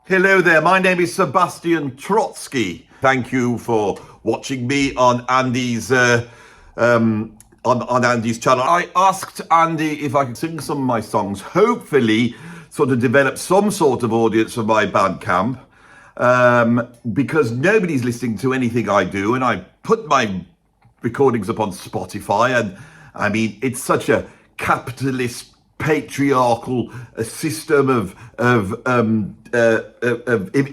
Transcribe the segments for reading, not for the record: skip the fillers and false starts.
Hello there, my name is Sebastian Trosky. Thank you for watching me on Andy's on Andy's channel. I asked Andy if I could sing some of my songs, hopefully sort of develop some sort of audience for my Bandcamp, because nobody's listening to anything I do, and I put my recordings up on Spotify, and I mean, it's such a capitalist, patriarchal system of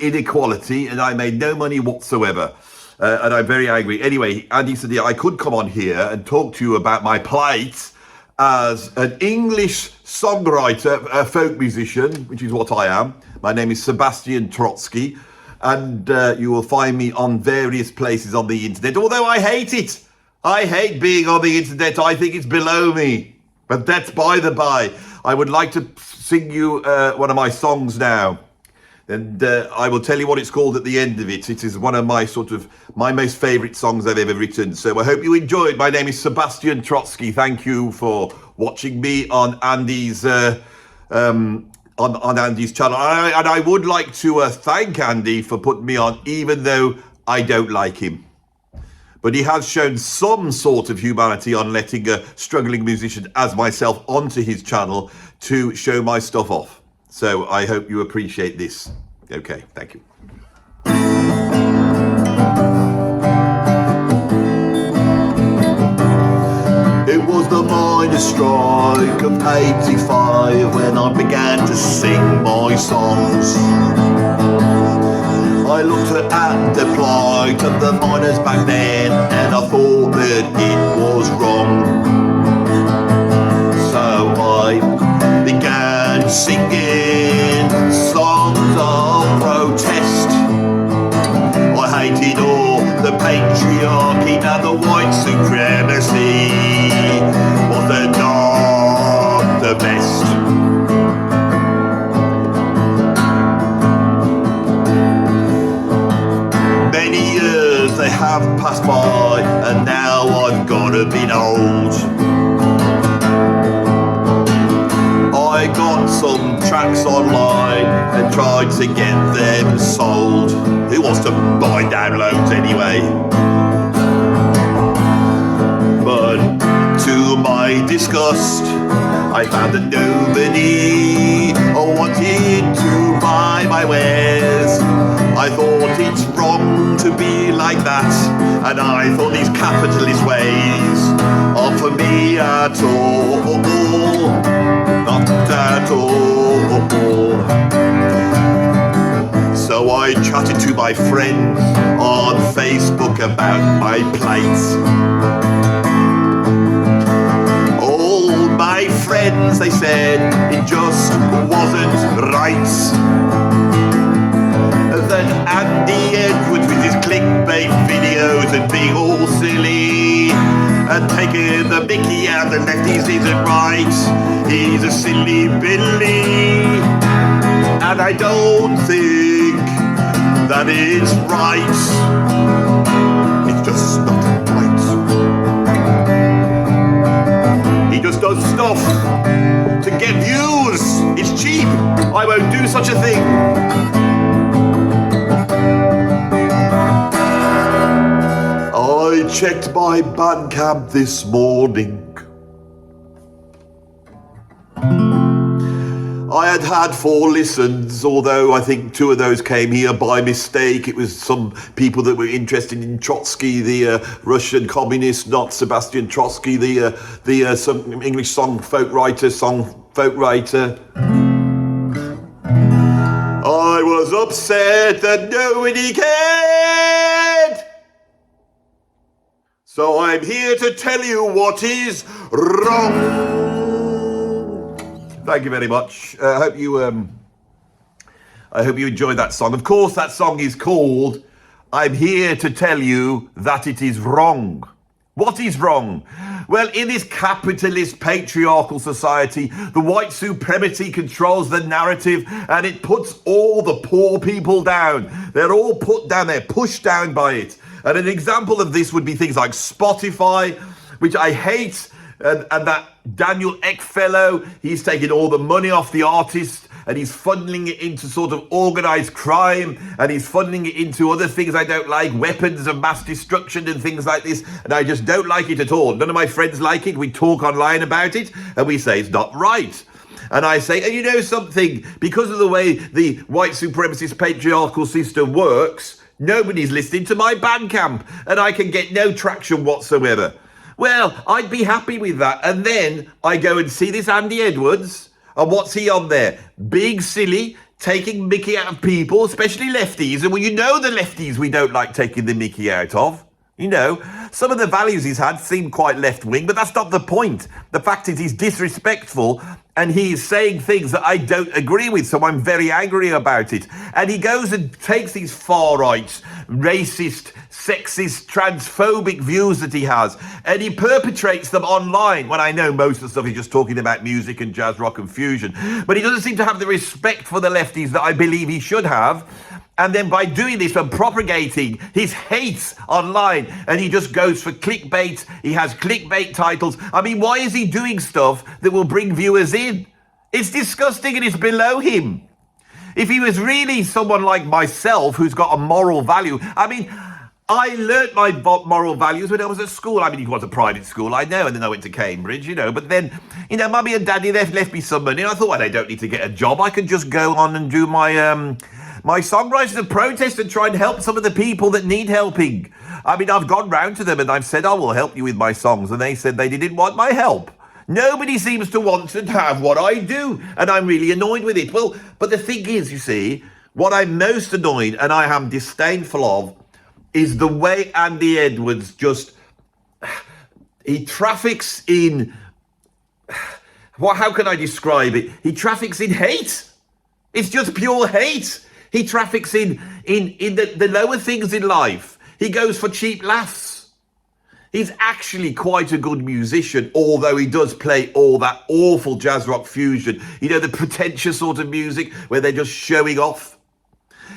inequality, and I made no money whatsoever, and I'm very angry. Anyway, Andy said, yeah, I could come on here and talk to you about my plight as an English songwriter, a folk musician, which is what I am. My name is Sebastian Trosky, and you will find me on various places on the internet, although I hate it. I hate being on the internet. I think it's below me. But that's by the by. I would like to sing you one of my songs now. And I will tell you what it's called at the end of it. It is one of my my most favourite songs I've ever written. So I hope you enjoy it. My name is Sebastian Trosky. Thank you for watching me on Andy's on Andy's channel. And I would like to thank Andy for putting me on, even though I don't like him. But he has shown some sort of humanity on letting a struggling musician as myself onto his channel to show my stuff off. So I hope you appreciate this. Okay, thank you. It was the miners' strike of '85 when I began to sing my songs. I looked at the plight of the miners back then, and I thought that it was wrong. So I began singing songs of protest. I hated all the patriarchy and the white supremacy was not the best. They have passed by, and now I've got a bit old. I got some tracks online and tried to get them sold. Who wants to buy downloads anyway? But to my disgust, I found that nobody wanted to buy my wares. I thought it's wrong to be like that, and I thought these capitalist ways are for me at all, not at all. So I chatted to my friends on Facebook about my plight. All my friends, they said, it just wasn't right. That Andy Edwards with his clickbait videos and being all silly and taking the mickey out the lefties isn't right. He's a silly Billy, and I don't think that is right. It's just not right. He just does stuff to get views. It's cheap. I won't do such a thing. I checked my Bandcamp this morning. I had 4 listens, although I think 2 of those came here by mistake. It was some people that were interested in Trotsky, the Russian communist, not Sebastian Trosky, the some English folk writer. I was upset that nobody cared. So I'm here to tell you what is wrong. Thank you very much. I hope you enjoyed that song. Of course, that song is called "I'm Here to Tell You That It Is Wrong." What is wrong? Well, in this capitalist, patriarchal society, the white supremacy controls the narrative, and it puts all the poor people down. They're all put down. They're pushed down by it. And an example of this would be things like Spotify, which I hate, and that Daniel Ek fellow, he's taking all the money off the artists and he's funneling it into sort of organised crime, and he's funneling it into other things I don't like, weapons of mass destruction and things like this, and I just don't like it at all. None of my friends like it. We talk online about it, and we say it's not right. And I say, and you know something, because of the way the white supremacist patriarchal system works, nobody's listening to my Bandcamp, and I can get no traction whatsoever. Well, I'd be happy with that. And then I go and see this Andy Edwards, and what's he on there? Being silly, taking mickey out of people, especially lefties. And well, you know the lefties we don't like taking the mickey out of. You know, some of the values he's had seem quite left-wing, but that's not the point. The fact is he's disrespectful and he's saying things that I don't agree with, so I'm very angry about it. And he goes and takes these far-right, racist, sexist, transphobic views that he has, and he perpetrates them online, when I know most of the stuff he's just talking about music and jazz, rock and fusion. But he doesn't seem to have the respect for the lefties that I believe he should have. And then by doing this and propagating his hate online, and he just goes for clickbait, he has clickbait titles. I mean, why is he doing stuff that will bring viewers in? It's disgusting and it's below him. If he was really someone like myself who's got a moral value, I mean, I learnt my moral values when I was at school. I mean, it was a private school, I know, and then I went to Cambridge, you know, but then, you know, mummy and daddy left me some money, and I thought, well, I don't need to get a job. I could just go on and do my songwriters of protest and try and help some of the people that need helping. I mean, I've gone round to them and I've said, I will help you with my songs. And they said they didn't want my help. Nobody seems to want to have what I do. And I'm really annoyed with it. Well, but the thing is, you see, what I'm most annoyed and I am disdainful of is the way Andy Edwards just, he traffics in, how can I describe it? He traffics in hate. It's just pure hate. He traffics in the lower things in life. He goes for cheap laughs. He's actually quite a good musician, although he does play all that awful jazz rock fusion. You know, the pretentious sort of music where they're just showing off.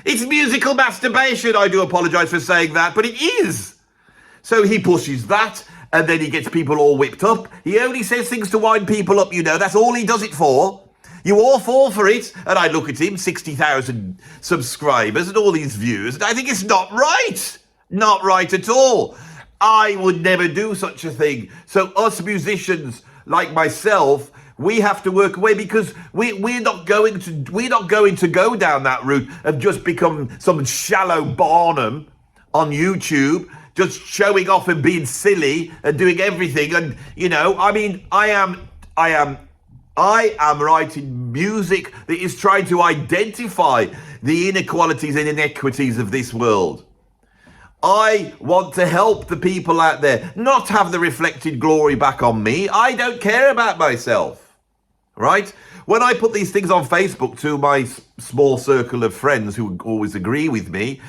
It's musical masturbation. I do apologise for saying that, but it is. So he pushes that, and then he gets people all whipped up. He only says things to wind people up, you know. That's all he does it for. You all fall for it, and I look at him, 60,000 subscribers and all these views, and I think it's not right. Not right at all. I would never do such a thing. So us musicians like myself, we have to work away because we're not going to go down that route and just become some shallow Barnum on YouTube, just showing off and being silly and doing everything. And you know, I mean, I am writing music that is trying to identify the inequalities and inequities of this world. I want to help the people out there, not have the reflected glory back on me. I don't care about myself, right? When I put these things on Facebook to my small circle of friends who always agree with me,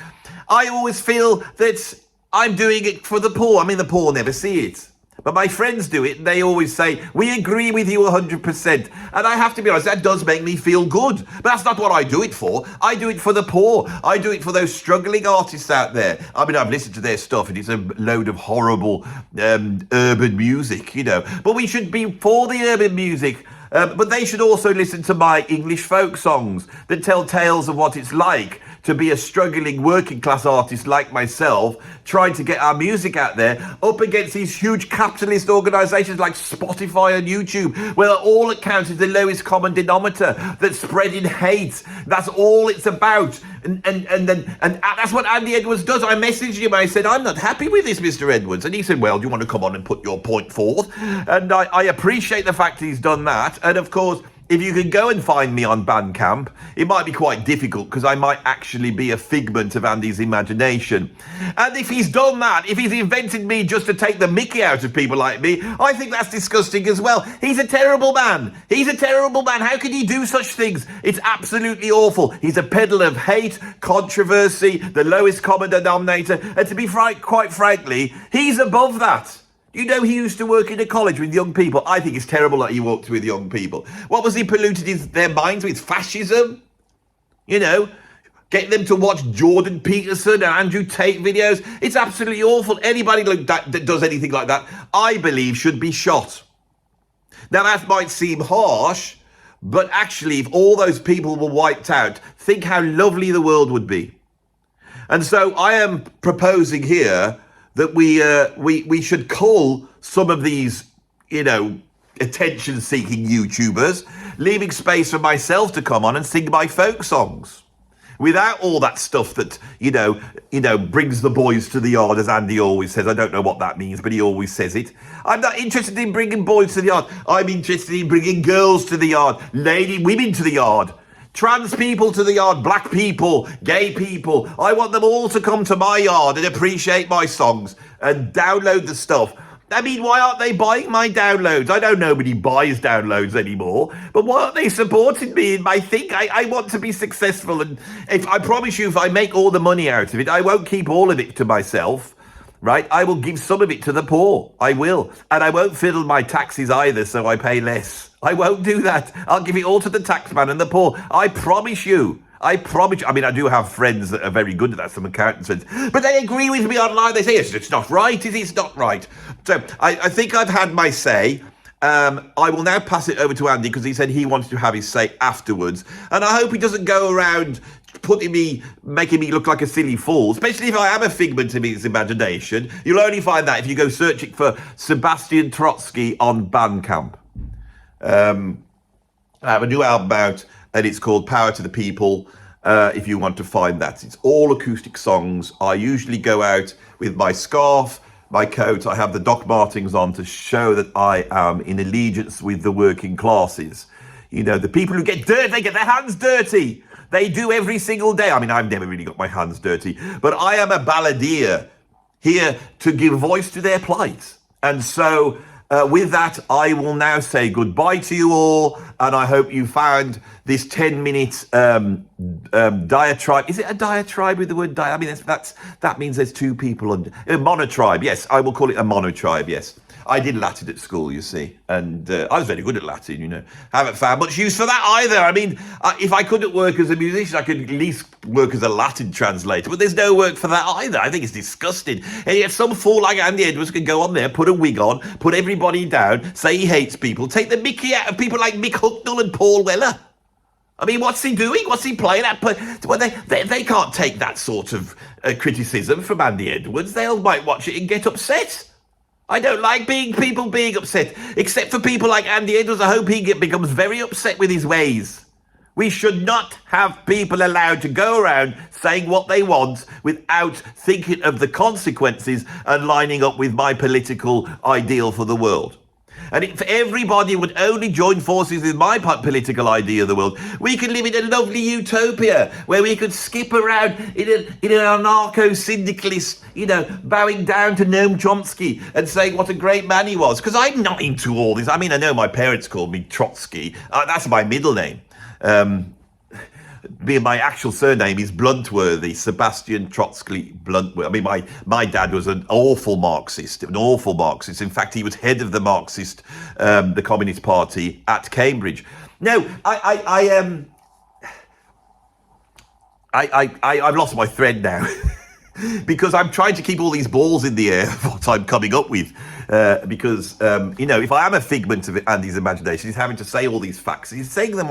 I always feel that I'm doing it for the poor. I mean, the poor never see it. But my friends do it, and they always say, we agree with you 100%. And I have to be honest, that does make me feel good. But that's not what I do it for. I do it for the poor. I do it for those struggling artists out there. I mean, I've listened to their stuff, and it's a load of horrible urban music, you know. But we should be for the urban music. But they should also listen to my English folk songs that tell tales of what it's like to be a struggling working class artist like myself, trying to get our music out there up against these huge capitalist organisations like Spotify and YouTube, where all it counts is the lowest common denominator that's spreading hate. That's all it's about. And that's what Andy Edwards does. I messaged him, I said, I'm not happy with this, Mr. Edwards. And he said, well, do you want to come on and put your point forth? And I appreciate the fact he's done that. And of course, if you can go and find me on Bandcamp, it might be quite difficult because I might actually be a figment of Andy's imagination. And if he's done that, if he's invented me just to take the mickey out of people like me, I think that's disgusting as well. He's a terrible man. He's a terrible man. How can he do such things? It's absolutely awful. He's a peddler of hate, controversy, the lowest common denominator. And to be quite frankly, he's above that. You know, he used to work in a college with young people. I think it's terrible that he worked with young people. What was he polluted their minds with? Fascism? You know, getting them to watch Jordan Peterson and Andrew Tate videos. It's absolutely awful. Anybody that does anything like that, I believe, should be shot. Now, that might seem harsh, But actually, if all those people were wiped out, think how lovely the world would be. And so I am proposing here that we should call some of these, attention-seeking YouTubers, leaving space for myself to come on and sing my folk songs. Without all that stuff that, brings the boys to the yard, as Andy always says. I don't know what that means, but he always says it. I'm not interested in bringing boys to the yard. I'm interested in bringing girls to the yard, women to the yard, trans people to the yard, black people, gay people. I want them all to come to my yard and appreciate my songs and download the stuff. I mean, why aren't they buying my downloads? I know nobody buys downloads anymore, but why aren't they supporting me in my thing? I want to be successful, and I promise you, if I make all the money out of it, I won't keep all of it to myself, right? I will give some of it to the poor. I will. And I won't fiddle my taxes either, so I pay less. I won't do that. I'll give it all to the taxman and the poor. I promise you. I promise you. I mean, I do have friends that are very good at that, some accountants, but they agree with me online. They say, it's not right, is it? It's not right. So I think I've had my say. I will now pass it over to Andy because he said he wants to have his say afterwards. And I hope he doesn't go around making me look like a silly fool, especially if I am a figment of his imagination. You'll only find that if you go searching for Sebastian Trosky on Bandcamp. I have a new album out, and it's called Power to the People. If you want to find that, it's all acoustic songs. I usually go out with my scarf, my coat. I have the Doc Martens on to show that I am in allegiance with the working classes. The people who get dirty, they get their hands dirty. They do every single day. I mean, I've never really got my hands dirty, but I am a balladeer here to give voice to their plight. And so with that, I will now say goodbye to you all, and I hope you found this 10-minute diatribe. Is it a diatribe with the word I mean, that means there's two people on a monotribe. Yes, I will call it a monotribe. Yes, I did Latin at school, you see, and I was very good at Latin. Haven't found much use for that either. I mean, if I couldn't work as a musician, I could at least work as a Latin translator, but there's no work for that either. I think it's disgusting. And yet some fool like Andy Edwards can go on there, put a wig on, put everybody down, say he hates people, take the mickey out of people like Mick Hucknall and Paul Weller. I mean, what's he doing? What's he playing at? Well, they can't take that sort of criticism from Andy Edwards. They might watch it and get upset. I don't like people being upset, except for people like Andy Edwards. I hope he becomes very upset with his ways. We should not have people allowed to go around saying what they want without thinking of the consequences and lining up with my political ideal for the world. And if everybody would only join forces with my political idea of the world, we could live in a lovely utopia where we could skip around in an anarcho-syndicalist, bowing down to Noam Chomsky and saying what a great man he was. Because I'm not into all this. I mean, I know my parents called me Trotsky. That's my middle name. My actual surname is Bluntworthy, Sebastian Trotsky Bluntworthy. I mean, my dad was an awful Marxist. In fact, he was head of the Marxist, the Communist Party at Cambridge. No, I've lost my thread now. Because I'm trying to keep all these balls in the air of what I'm coming up with. If I am a figment of Andy's imagination, he's having to say all these facts. He's saying them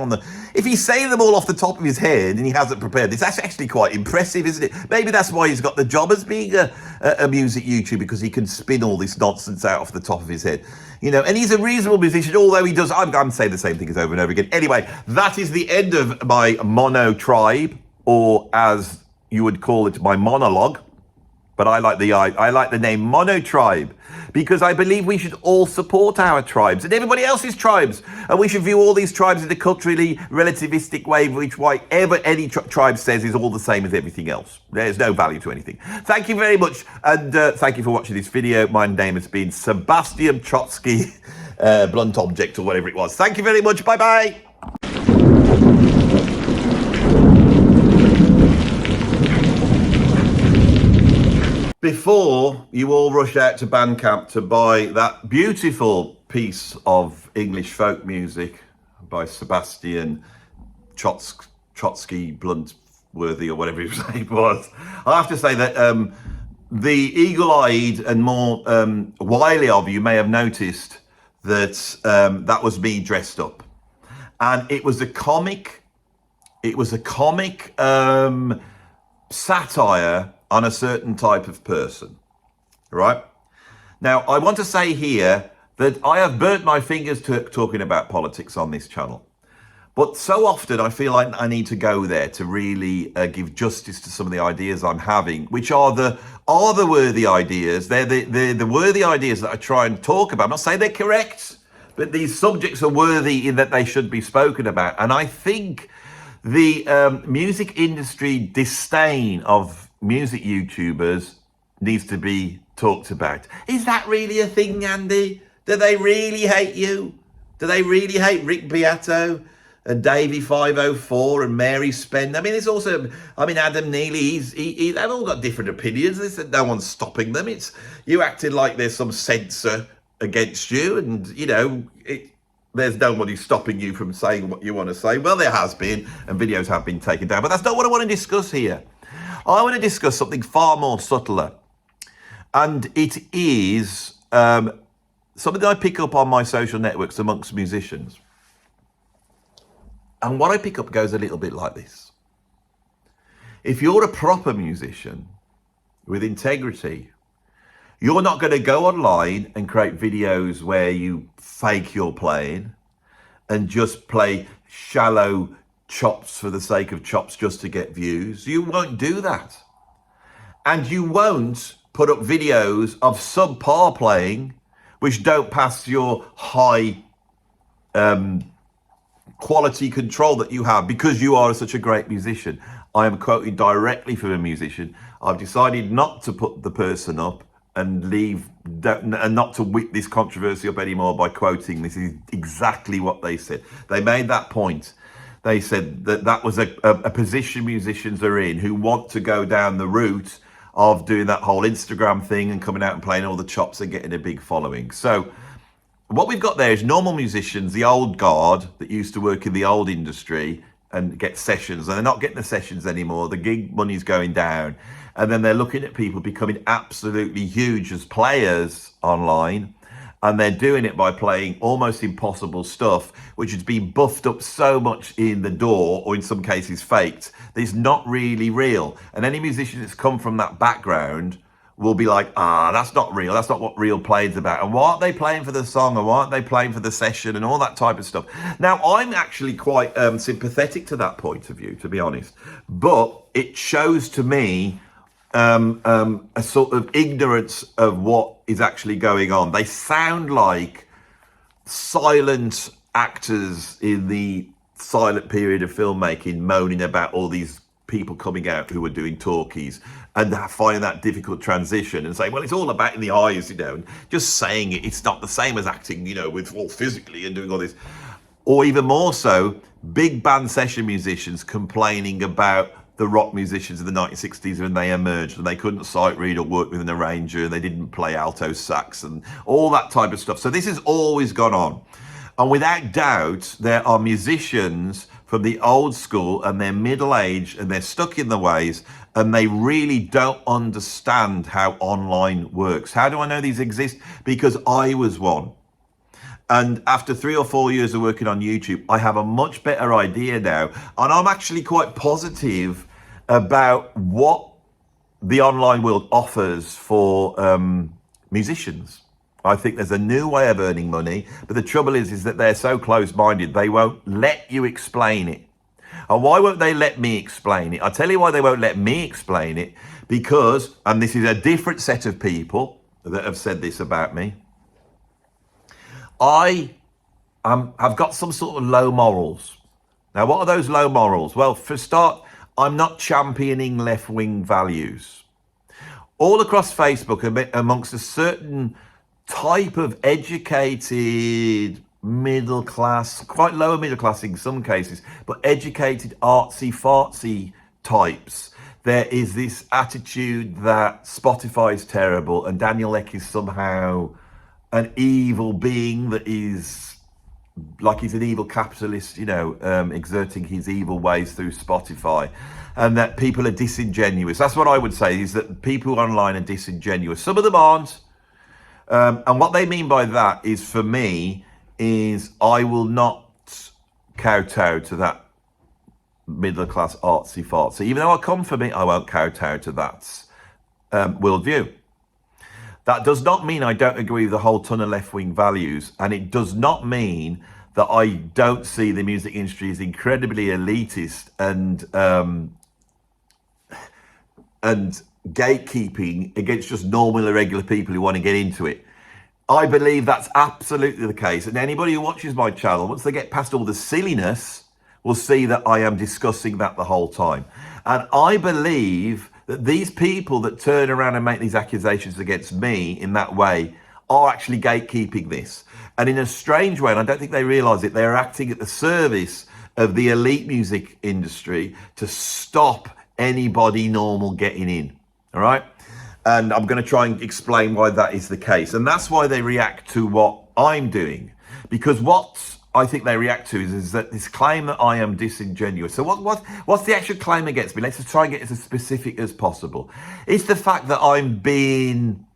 if he's saying them all off the top of his head and he hasn't prepared this, that's actually quite impressive, isn't it? Maybe that's why he's got the job as being a music YouTuber, because he can spin all this nonsense out off the top of his head. And he's a reasonable musician, although he does, I'm saying the same things over and over again. Anyway, that is the end of my mono tribe, or as you would call it, my monologue. But I like the name Mono Tribe, because I believe we should all support our tribes and everybody else's tribes, and we should view all these tribes in a culturally relativistic way, which whatever any tribe says is all the same as everything else. There's no value to anything. Thank you very much, and thank you for watching this video. My name has been Sebastian Trotsky, Blunt Object, or whatever it was. Thank you very much. Bye bye. Before you all rush out to Bandcamp to buy that beautiful piece of English folk music by Sebastian Trotsky Bluntworthy, or whatever his name was, I have to say that the eagle-eyed and more wily of you may have noticed that that was me dressed up. and it was a comic satire on a certain type of person, right? Now, I want to say here that I have burnt my fingers talking about politics on this channel. But so often I feel like I need to go there to really give justice to some of the ideas I'm having, which are the worthy ideas. They're the worthy ideas that I try and talk about. I'm not saying they're correct, but these subjects are worthy in that they should be spoken about. And I think the music industry disdain of music YouTubers needs to be talked about. Is that really a thing, Andy? Do they really hate you? Do they really hate Rick Beato and Davey 504 and Mary Spend? I mean, it's also, Adam Neely, they've all got different opinions. No one's stopping them. It's you acting like there's some censor against you, and there's nobody stopping you from saying what you want to say. Well, there has been, and videos have been taken down, but that's not what I want to discuss here. I want to discuss something far more subtler, and it is something that I pick up on my social networks amongst musicians. And what I pick up goes a little bit like this. If you're a proper musician with integrity, you're not going to go online and create videos where you fake your playing and just play shallow chops for the sake of chops just to get views. You won't do that. And you won't put up videos of subpar playing which don't pass your high quality control that you have because you are such a great musician. I am quoting directly from a musician. I've decided not to put the person up and not to whip this controversy up anymore by quoting. This is exactly what they said. They made that point. They said that was a position musicians are in who want to go down the route of doing that whole Instagram thing and coming out and playing all the chops and getting a big following. So what we've got there is normal musicians, the old guard that used to work in the old industry and get sessions, and they're not getting the sessions anymore. The gig money's going down. And then they're looking at people becoming absolutely huge as players online. And they're doing it by playing almost impossible stuff, which has been buffed up so much in the door, or in some cases faked, that it's not really real. And any musician that's come from that background will be like, that's not real. That's not what real playing's about. And why aren't they playing for the song? And why aren't they playing for the session and all that type of stuff? Now, I'm actually quite sympathetic to that point of view, to be honest. But it shows to me a sort of ignorance of what is actually going on. They sound like silent actors in the silent period of filmmaking moaning about all these people coming out who are doing talkies and finding that difficult transition and saying, well, it's all about in the eyes, and just saying it's not the same as acting, with all physically and doing all this. Or even more so, big band session musicians complaining about the rock musicians in the 1960s when they emerged and they couldn't sight read or work with an arranger, they didn't play alto sax and all that type of stuff. So this has always gone on. And without doubt, there are musicians from the old school and they're middle-aged and they're stuck in the ways and they really don't understand how online works. How do I know these exist? Because I was one. And after 3 or 4 years of working on YouTube, I have a much better idea now. And I'm actually quite positive about what the online world offers for musicians. I think there's a new way of earning money, but the trouble is that they're so close-minded, they won't let you explain it. And why won't they let me explain it? I'll tell you why they won't let me explain it, because, and this is a different set of people that have said this about me, I've got some sort of low morals. Now, what are those low morals? Well, for a start, I'm not championing left-wing values. All across Facebook, amongst a certain type of educated middle class, quite lower middle class in some cases, but educated artsy-fartsy types, there is this attitude that Spotify is terrible and Daniel Ek is somehow an evil being that is like he's an evil capitalist, exerting his evil ways through Spotify, and that people are disingenuous. That's what I would say, is that people online are disingenuous. Some of them aren't. And what they mean by that is, for me, is I will not kowtow to that middle class artsy fartsy. Even though I come from it, I won't kowtow to that worldview. That does not mean I don't agree with a whole ton of left-wing values, and it does not mean that I don't see the music industry as incredibly elitist and gatekeeping against just normal, irregular people who want to get into it. I believe that's absolutely the case. And anybody who watches my channel, once they get past all the silliness, will see that I am discussing that the whole time. And I believe that these people that turn around and make these accusations against me in that way are actually gatekeeping this. And in a strange way, and I don't think they realize it, they're acting at the service of the elite music industry to stop anybody normal getting in, all right? And I'm going to try and explain why that is the case. And that's why they react to what I'm doing. Because what I think they react to is that this claim that I am disingenuous. So what's the actual claim against me? Let's just try and get as specific as possible. It's the fact that I'm being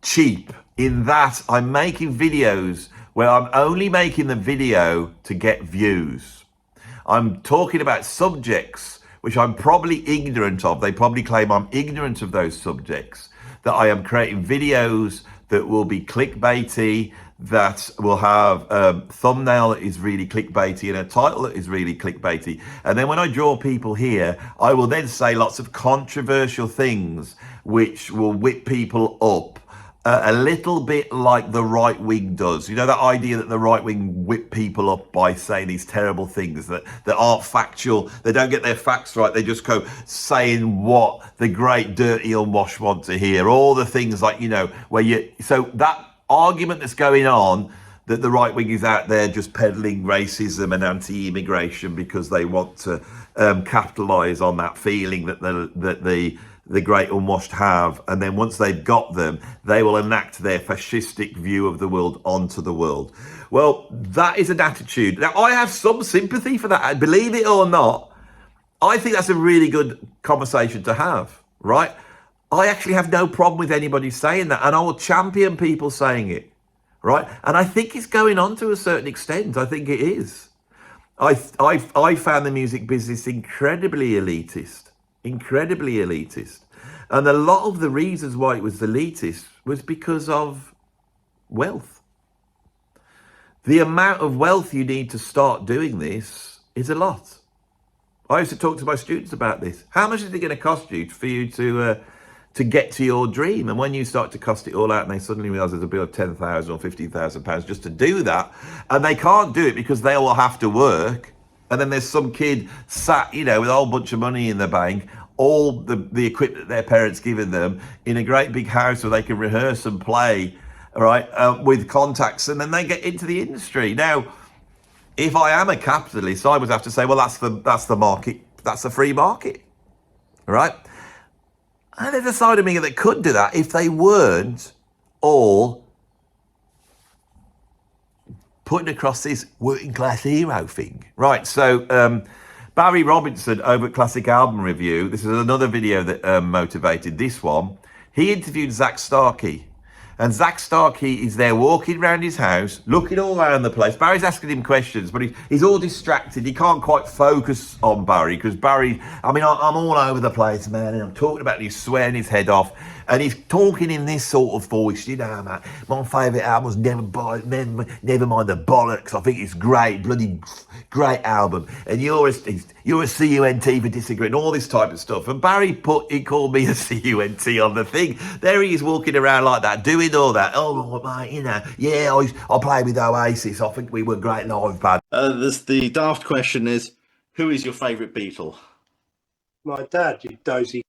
cheap in that I'm making videos where I'm only making the video to get views. I'm talking about subjects which I'm probably ignorant of. They probably claim I'm ignorant of those subjects, that I am creating videos that will be clickbaity, that will have a thumbnail that is really clickbaity and a title that is really clickbaity. And then when I draw people here, I will then say lots of controversial things which will whip people up a little bit like the right wing does. You know, that idea that the right wing whip people up by saying these terrible things that aren't factual. They don't get their facts right. They just go saying what the great dirty unwashed want to hear. All the things like, you know, so that argument that's going on, that the right wing is out there just peddling racism and anti-immigration because they want to capitalize on that feeling that the great unwashed have, and then once they've got them, they will enact their fascistic view of the world onto the world. Well, that is an attitude. Now, I have some sympathy for that. Believe it or not, I think that's a really good conversation to have, right? I actually have no problem with anybody saying that, and I will champion people saying it, right? And I think it's going on to a certain extent. I think it is. I found the music business incredibly elitist. And a lot of the reasons why it was elitist was because of wealth. The amount of wealth you need to start doing this is a lot. I used to talk to my students about this. How much is it going to cost you for you to get to your dream? And when you start to cost it all out and they suddenly realize there's a bill of £10,000 or £15,000 just to do that, and they can't do it because they will have to work. And then there's some kid sat, you know, with a whole bunch of money in the bank, all the equipment their parents given them, in a great big house where they can rehearse and play, all right, with contacts, and then they get into the industry. Now, if I am a capitalist, I would have to say, well, that's the market, that's the free market, all right? And there's a side of me that could do that if they weren't all putting across this working class hero thing. Right, so Barry Robinson over at Classic Album Review, this is another video that motivated this one. He interviewed Zach Starkey. And Zach Starkey is there walking around his house, looking all around the place. Barry's asking him questions, but he's all distracted. He can't quite focus on Barry because Barry, I mean, I'm all over the place, man, and I'm talking about it, he's swearing his head off. And he's talking in this sort of voice, you know, man, my favourite album was Never Mind the Bollocks. I think it's great, bloody great album. And you're a CUNT for disagreeing, all this type of stuff. And Barry called me a CUNT on the thing. There he is walking around like that, doing all that. Oh, mate, you know, yeah, I played with Oasis. I think we were great live band. The daft question is, who is your favourite Beatle? My dad, you dozy.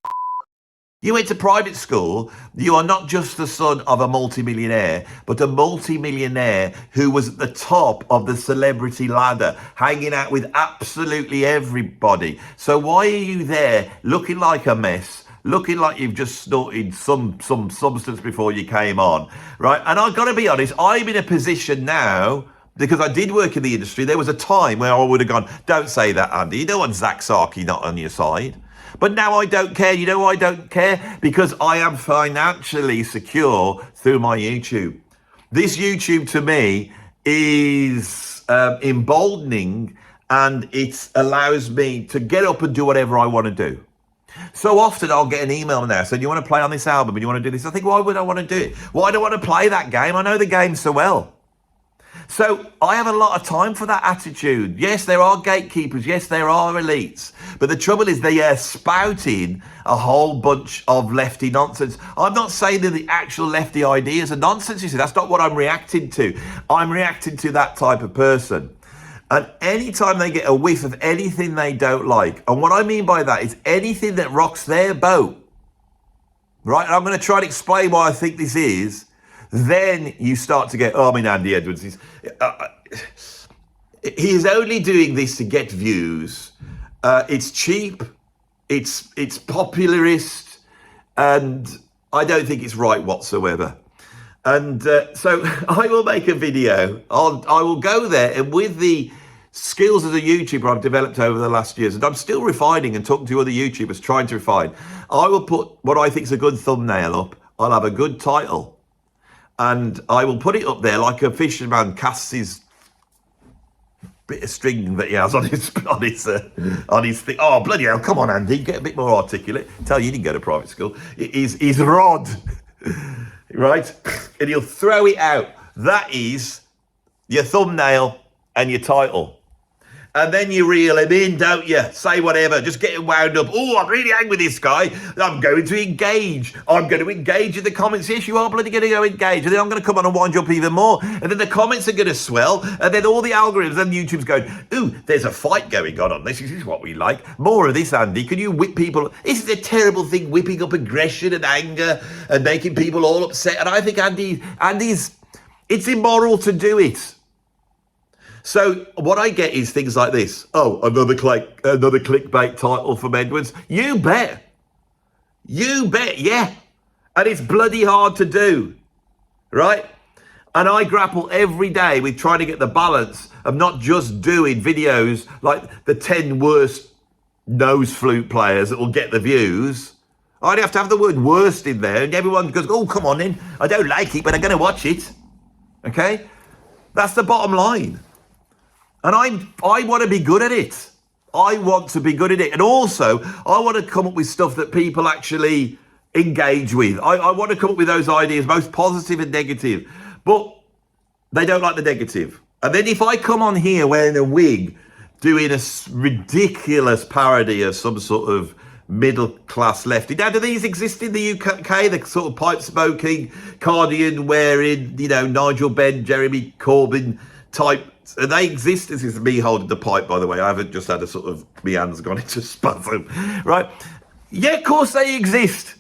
You went to private school. You are not just the son of a multimillionaire, but a multimillionaire who was at the top of the celebrity ladder, hanging out with absolutely everybody. So why are you there looking like a mess, looking like you've just snorted some substance before you came on, right? And I've got to be honest, I'm in a position now, because I did work in the industry, there was a time where I would have gone, don't say that, Andy. You don't want Zach Starkey not on your side. But now I don't care. You know why I don't care? Because I am financially secure through my YouTube. This YouTube to me is emboldening, and it allows me to get up and do whatever I want to do. So often I'll get an email now saying, you want to play on this album and you want to do this? I think, why would I want to do it? Why do I want to play that game? I know the game so well. So I have a lot of time for that attitude. Yes, there are gatekeepers. Yes, there are elites. But the trouble is they are spouting a whole bunch of lefty nonsense. I'm not saying that the actual lefty ideas are nonsense. You see, that's not what I'm reacting to. I'm reacting to that type of person. And anytime they get a whiff of anything they don't like, and what I mean by that is anything that rocks their boat, right? And I'm going to try and explain why I think this is. Then you start to get, oh, I mean, Andy Edwards, he's only doing this to get views. It's cheap, it's popularist, and I don't think it's right whatsoever. And so I will make a video. I will go there, and with the skills as a YouTuber I've developed over the last years, and I'm still refining and talking to other YouTubers, trying to refine, I will put what I think is a good thumbnail up. I'll have a good title, and I will put it up there like a fisherman casts his bit of string that he has on his thing. Oh, bloody hell, come on, Andy, get a bit more articulate. Tell you didn't go to private school. His rod, right? And he'll throw it out. That is your thumbnail and your title. And then you reel him in, don't you? Say whatever, just get him wound up. Oh, I'm really angry with this guy. I'm going to engage. I'm going to engage in the comments. Yes, you are bloody going to go engage. And then I'm going to come on and wind you up even more. And then the comments are going to swell. And then all the algorithms and YouTube's going, ooh, there's a fight going on this. This is what we like. More of this, Andy. Can you whip people? This is a terrible thing, whipping up aggression and anger and making people all upset. And I think Andy's, it's immoral to do it. So what I get is things like this. Oh, another clickbait title from Edwards. You bet, yeah. And it's bloody hard to do, right? And I grapple every day with trying to get the balance of not just doing videos like the 10 worst nose flute players that will get the views. I'd have to have the word worst in there, and everyone goes, oh, come on in. I don't like it, but I'm going to watch it, okay? That's the bottom line. And I want to be good at it. I want to be good at it. And also, I want to come up with stuff that people actually engage with. I want to come up with those ideas, both positive and negative. But they don't like the negative. And then if I come on here wearing a wig, doing a ridiculous parody of some sort of middle-class lefty. Now, do these exist in the UK? The sort of pipe-smoking, cardigan-wearing, Nigel Benn, Jeremy Corbyn type. They exist. This is me holding the pipe, by the way. I haven't just had a sort of, my hand's gone into spasm, right? Yeah, of course they exist,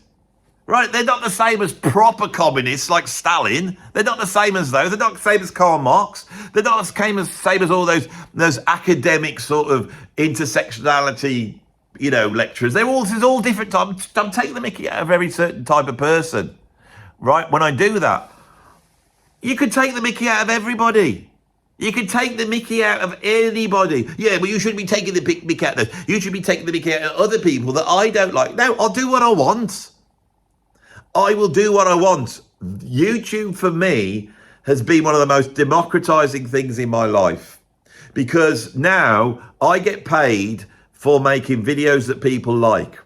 right? They're not the same as proper communists like Stalin. They're not the same as those. They're not the same as Karl Marx. They're not the same as all those academic sort of intersectionality, lecturers. This is all different. I'm taking the mickey out of every certain type of person, right? When I do that, you could take the mickey out of everybody. You can take the mickey out of anybody. Yeah, well, you shouldn't be taking the mickey out of those. You should be taking the mickey out of other people that I don't like. No, I'll do what I want. I will do what I want. YouTube, for me, has been one of the most democratizing things in my life. Because now I get paid for making videos that people like.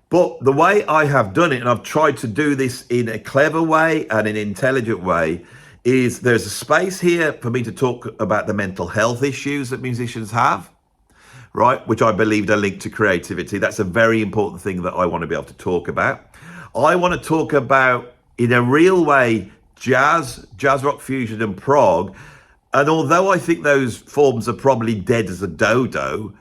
But the way I have done it, and I've tried to do this in a clever way and an intelligent way, is there's a space here for me to talk about the mental health issues that musicians have, right? Which I believe are linked to creativity. That's a very important thing that I want to be able to talk about. I want to talk about, in a real way, jazz rock fusion and prog. And although I think those forms are probably dead as a dodo,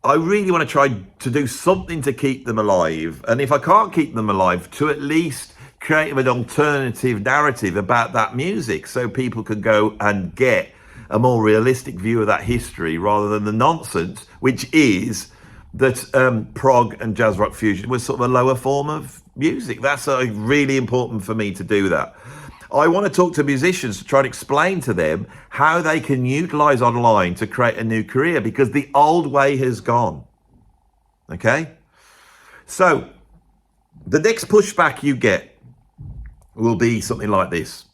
I really want to try to do something to keep them alive. And if I can't keep them alive, to at least create an alternative narrative about that music so people can go and get a more realistic view of that history rather than the nonsense, which is that prog and jazz rock fusion was sort of a lower form of music. That's really important for me to do that. I want to talk to musicians to try and explain to them how they can utilize online to create a new career, because the old way has gone. Okay? So the next pushback you get will be something like this.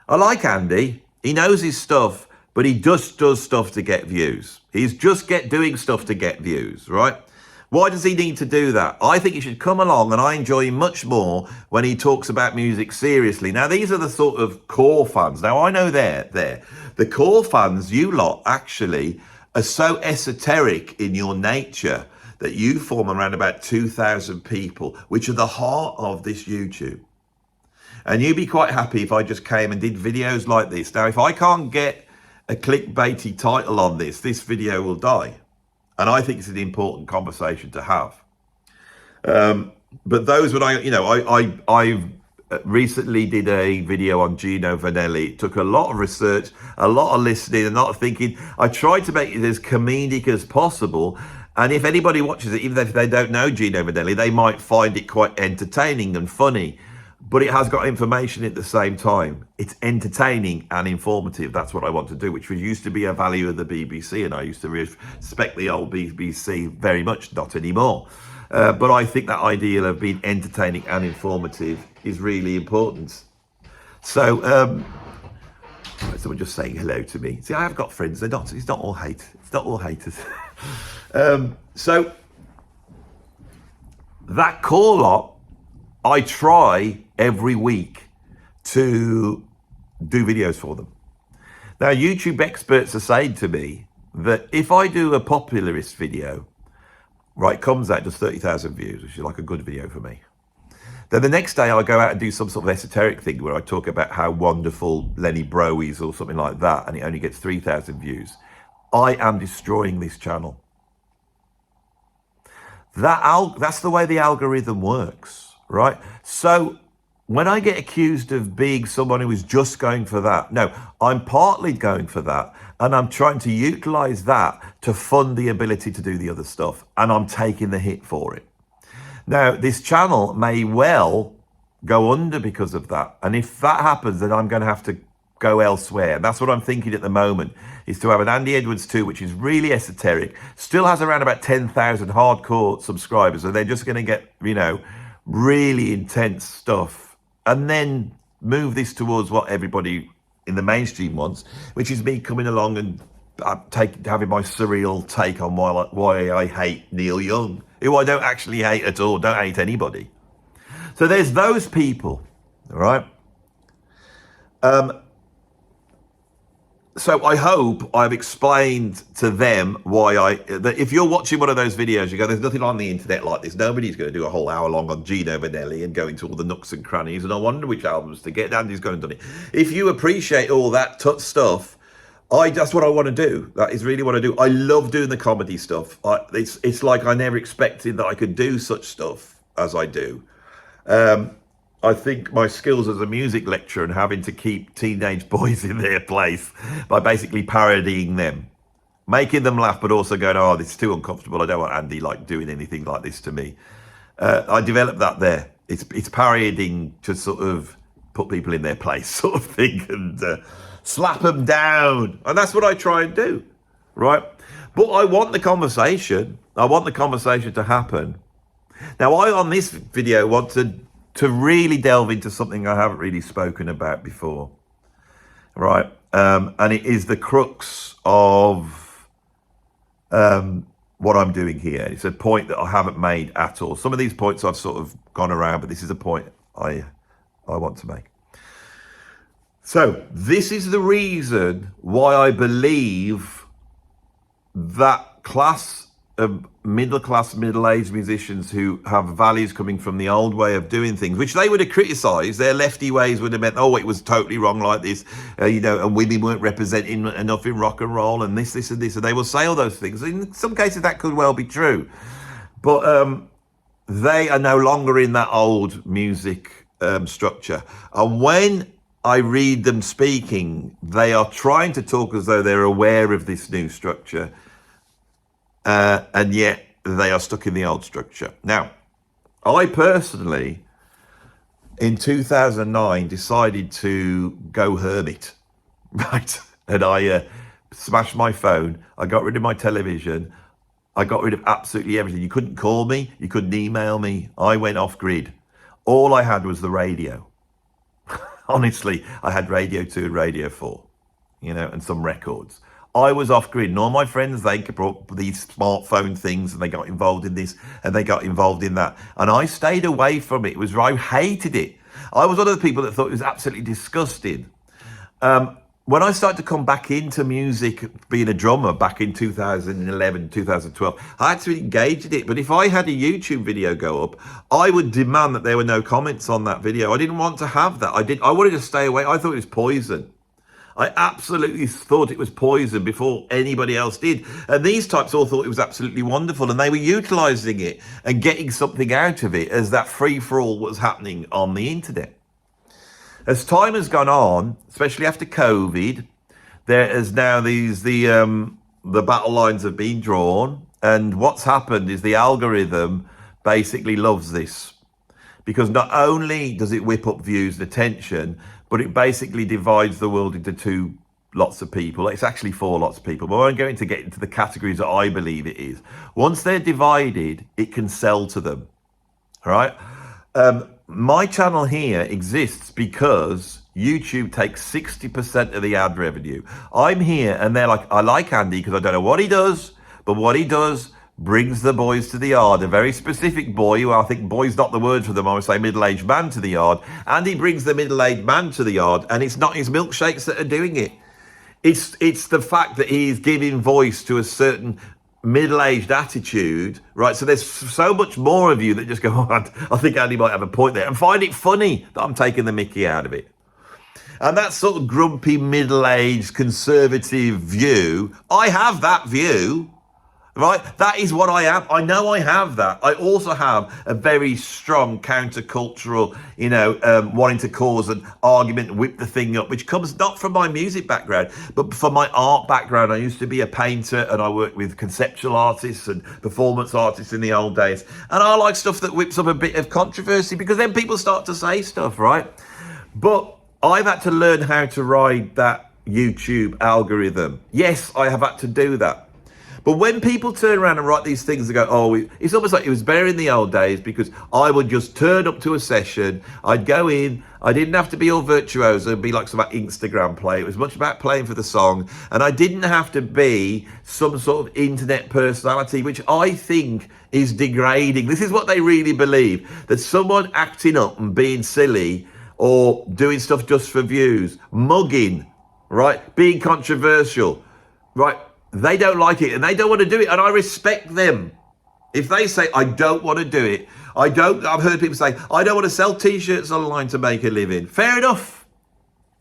I like Andy. He knows his stuff, but he just does stuff to get views. He's just doing stuff to get views, right? Why does he need to do that? I think he should come along, and I enjoy him much more when he talks about music seriously. Now, these are the sort of core fans. Now, I know they're there. The core fans, you lot, actually are so esoteric in your nature that you form around about 2,000 people, which are the heart of this YouTube. And you'd be quite happy if I just came and did videos like this. Now, if I can't get a clickbaity title on this video will die. And I think it's an important conversation to have. But those when I recently did a video on Gino Vanelli. It took a lot of research, a lot of listening, and a lot of thinking. I tried to make it as comedic as possible. And if anybody watches it, even if they don't know Gino Vanelli, they might find it quite entertaining and funny. But it has got information at the same time. It's entertaining and informative. That's what I want to do, which used to be a value of the BBC, and I used to respect the old BBC very much, not anymore. But I think that idea of being entertaining and informative is really important. So, someone just saying hello to me. See, I have got friends. It's not all hate. It's not all haters. So, that core lot, I try every week to do videos for them. Now, YouTube experts are saying to me that if I do a popularist video, right, comes out just 30,000 views, which is like a good video for me. Then the next day I go out and do some sort of esoteric thing where I talk about how wonderful Lenny Bro is or something like that, and it only gets 3,000 views. I am destroying this channel. That's the way the algorithm works, right? So when I get accused of being someone who is just going for that, no, I'm partly going for that, and I'm trying to utilize that to fund the ability to do the other stuff, and I'm taking the hit for it. Now, this channel may well go under because of that, and if that happens, then I'm going to have to go elsewhere. And that's what I'm thinking at the moment, is to have an Andy Edwards 2, which is really esoteric, still has around about 10,000 hardcore subscribers, and they're just going to get, really intense stuff, and then move this towards what everybody in the mainstream wants, which is me coming along and having my surreal take on why I hate Neil Young, who I don't actually hate at all, don't hate anybody. So there's those people, all right? So I hope I've explained to them why that if you're watching one of those videos, you go, there's nothing on the internet like this. Nobody's going to do a whole hour long on Gino Vanelli and go into all the nooks and crannies, and I wonder which albums to get. Andy's going and done it. If you appreciate all that stuff, that's what I want to do. That is really what I do. I love doing the comedy stuff. It's like I never expected that I could do such stuff as I do. I think my skills as a music lecturer and having to keep teenage boys in their place by basically parodying them, making them laugh, but also going, oh, this is too uncomfortable. I don't want Andy doing anything like this to me. I developed that there. It's parodying to sort of put people in their place sort of thing, and slap them down. And that's what I try and do, right? But I want the conversation. I want the conversation to happen. Now, I, on this video, want to really delve into something I haven't really spoken about before, right? And it is the crux of what I'm doing here. It's a point that I haven't made at all. Some of these points I've sort of gone around, but this is a point I want to make. So this is the reason why I believe that class of middle-aged musicians who have values coming from the old way of doing things, which they would have criticised, their lefty ways would have meant, oh, it was totally wrong like this, and women weren't representing enough in rock and roll, and this, and this, and they will say all those things. In some cases, that could well be true. But they are no longer in that old music structure. And when I read them speaking, they are trying to talk as though they're aware of this new structure, and yet they are stuck in the old structure. Now, I personally, in 2009, decided to go hermit, right? And I smashed my phone. I got rid of my television. I got rid of absolutely everything. You couldn't call me. You couldn't email me. I went off grid. All I had was the radio. Honestly, I had Radio 2 and Radio 4. and some records. I was off grid, and all my friends, they brought these smartphone things, and they got involved in this, and they got involved in that. And I stayed away from it. I hated it. I was one of the people that thought it was absolutely disgusting. When I started to come back into music, being a drummer back in 2011, 2012, I had to engage in it. But if I had a YouTube video go up, I would demand that there were no comments on that video. I didn't want to have that. I wanted to stay away. I thought it was poison. I absolutely thought it was poison before anybody else did. And these types all thought it was absolutely wonderful, and they were utilizing it and getting something out of it as that free-for-all was happening on the internet. As time has gone on, especially after COVID, there is now the battle lines have been drawn, and what's happened is the algorithm basically loves this, because not only does it whip up views and attention, but it basically divides the world into two lots of people. It's actually four lots of people, but I won't go into get into the categories that I believe it is. Once they're divided, it can sell to them. All right. My channel here exists because YouTube takes 60% of the ad revenue. I'm here and they're like, I like Andy because I don't know what he does, but what he does brings the boys to the yard. A very specific boy, who I think boy's not the word for them, I would say middle-aged man to the yard. And he brings the middle-aged man to the yard, and it's not his milkshakes that are doing it. It's the fact that he's giving voice to a certain middle-aged attitude, right? So there's so much more of you that just go, oh, I think Andy might have a point there, and find it funny that I'm taking the mickey out of it. And that sort of grumpy, middle-aged, conservative view, I have that view, right? That is what I am. I know I have that. I also have a very strong countercultural, wanting to cause an argument, whip the thing up, which comes not from my music background, but from my art background. I used to be a painter, and I worked with conceptual artists and performance artists in the old days. And I like stuff that whips up a bit of controversy, because then people start to say stuff, right? But I've had to learn how to ride that YouTube algorithm. Yes, I have had to do that. But when people turn around and write these things and go, oh, it's almost like it was better in the old days, because I would just turn up to a session, I'd go in, I didn't have to be all virtuoso and be like some Instagram play. It was much about playing for the song, and I didn't have to be some sort of internet personality, which I think is degrading. This is what they really believe, that someone acting up and being silly or doing stuff just for views, mugging, right, being controversial, right, they don't like it and they don't want to do it, and I respect them. If they say, I don't want to do it, I've heard people say, I don't want to sell t-shirts online to make a living. Fair enough.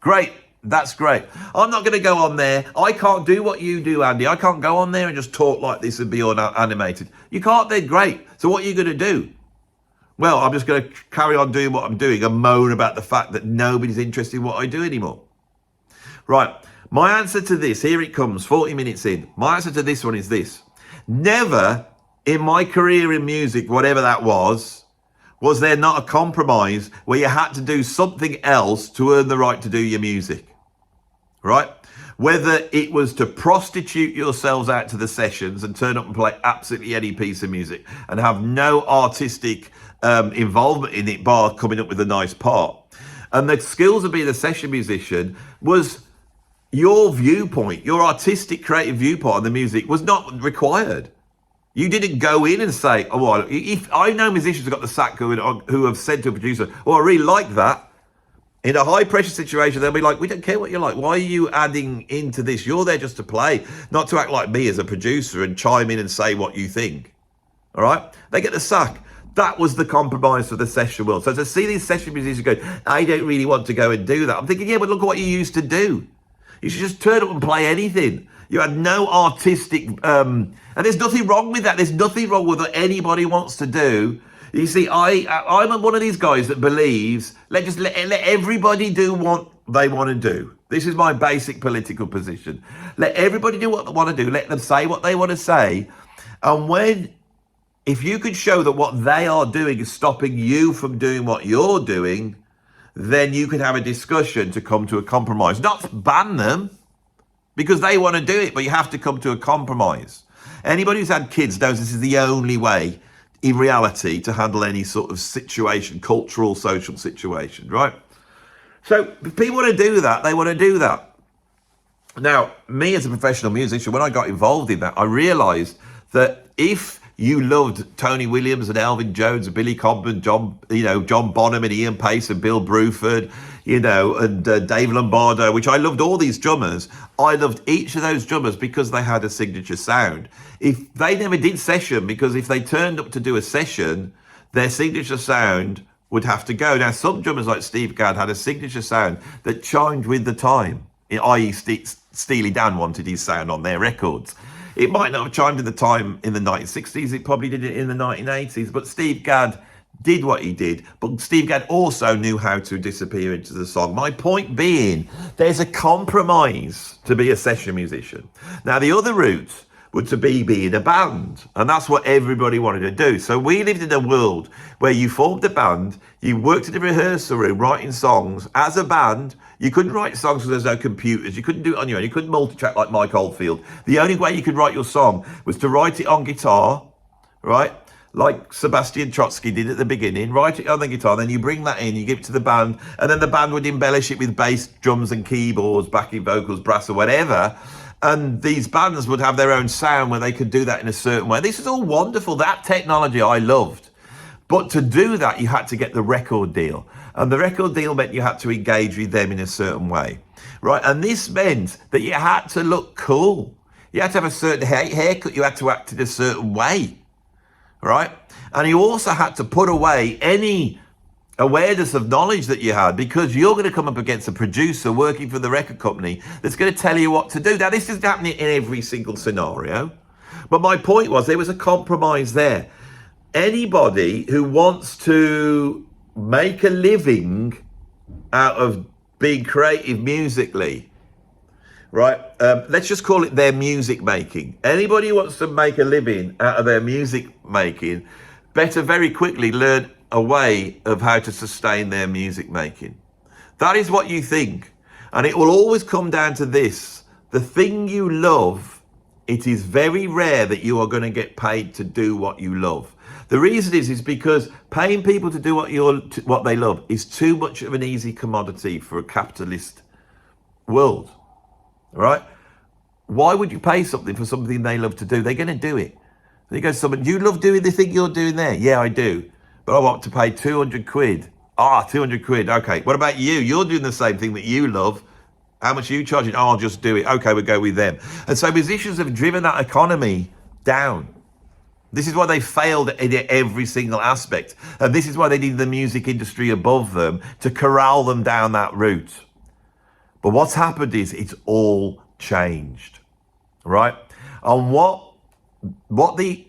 Great. That's great. I'm not going to go on there. I can't do what you do, Andy. I can't go on there and just talk like this and be all animated. You can't then, great. So what are you going to do? Well, I'm just going to carry on doing what I'm doing and moan about the fact that nobody's interested in what I do anymore. Right. My answer to this, here it comes, 40 minutes in. My answer to this one is this. Never in my career in music, whatever that was there not a compromise where you had to do something else to earn the right to do your music, right? Whether it was to prostitute yourselves out to the sessions and turn up and play absolutely any piece of music and have no artistic involvement in it bar coming up with a nice part. And the skills of being a session musician was your viewpoint, your artistic creative viewpoint on the music was not required. You didn't go in and say, oh, well, if I know musicians who got the sack who have said to a producer, oh, I really like that. In a high pressure situation, they'll be like, we don't care what you like. Why are you adding into this? You're there just to play, not to act like me as a producer and chime in and say what you think. All right? They get the sack. That was the compromise for the session world. So to see these session musicians go, I don't really want to go and do that. I'm thinking, yeah, but look at what you used to do. You should just turn up and play anything. You had no artistic, and there's nothing wrong with that. There's nothing wrong with what anybody wants to do. You see, I'm one of these guys that believes, let everybody do what they want to do. This is my basic political position. Let everybody do what they want to do. Let them say what they want to say. And if you could show that what they are doing is stopping you from doing what you're doing, then you could have a discussion to come to a compromise. Not ban them, because they want to do it, but you have to come to a compromise. Anybody who's had kids knows this is the only way, in reality, to handle any sort of situation, cultural, social situation, right? So if people want to do that, they want to do that. Now, me as a professional musician, when I got involved in that, I realised that if you loved Tony Williams and Elvin Jones and Billy Cobham, John Bonham and Ian Pace and Bill Bruford, and Dave Lombardo, which I loved all these drummers. I loved each of those drummers because they had a signature sound. If they never did session, because if they turned up to do a session, their signature sound would have to go. Now, some drummers like Steve Gadd had a signature sound that chimed with the time, i.e. Steely Dan wanted his sound on their records. It might not have chimed with the time in the 1960s, it probably did it in the 1980s, but Steve Gadd did what he did. But Steve Gadd also knew how to disappear into the song. My point being, there's a compromise to be a session musician. Now, the other route would to be in a band, and that's what everybody wanted to do. So we lived in a world where you formed a band, you worked in a rehearsal room writing songs as a band. You couldn't write songs because there's no computers, you couldn't do it on your own, you couldn't multi-track like Mike Oldfield. The only way you could write your song was to write it on guitar, right, like Sebastian Trosky did at the beginning. Write it on the guitar, then you bring that in, you give it to the band, and then the band would embellish it with bass, drums and keyboards, backing vocals, brass or whatever. And these bands would have their own sound where they could do that in a certain way. This is all wonderful. That technology I loved. But to do that, you had to get the record deal. And the record deal meant you had to engage with them in a certain way, right? And this meant that you had to look cool. You had to have a certain haircut. You had to act in a certain way, right? And you also had to put away any awareness of knowledge that you had, because you're going to come up against a producer working for the record company that's going to tell you what to do. Now, this isn't happening in every single scenario, but my point was there was a compromise there. Anybody who wants to make a living out of being creative musically, right? Let's just call it their music making. Anybody who wants to make a living out of their music making better very quickly learn a way of how to sustain their music making. That is what you think. And it will always come down to this. The thing you love, it is very rare that you are going to get paid to do what you love. The reason is because paying people to do what they love is too much of an easy commodity for a capitalist world, right? Why would you pay something for something they love to do? They're going to do it. They go to someone, do you love doing the thing you're doing there? Yeah, I do. But I want to pay 200 quid. 200 quid. Okay. What about you? You're doing the same thing that you love. How much are you charging? I'll just do it. Okay, we'll go with them. And so musicians have driven that economy down. This is why they failed in every single aspect. And this is why they need the music industry above them to corral them down that route. But what's happened is it's all changed, right? And what the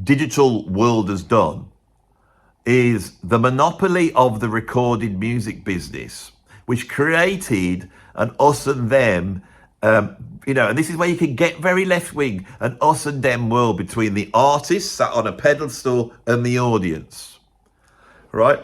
digital world has done is the monopoly of the recorded music business, which created an us and them, and this is where you can get very left-wing, an us and them world between the artist sat on a pedestal and the audience, right?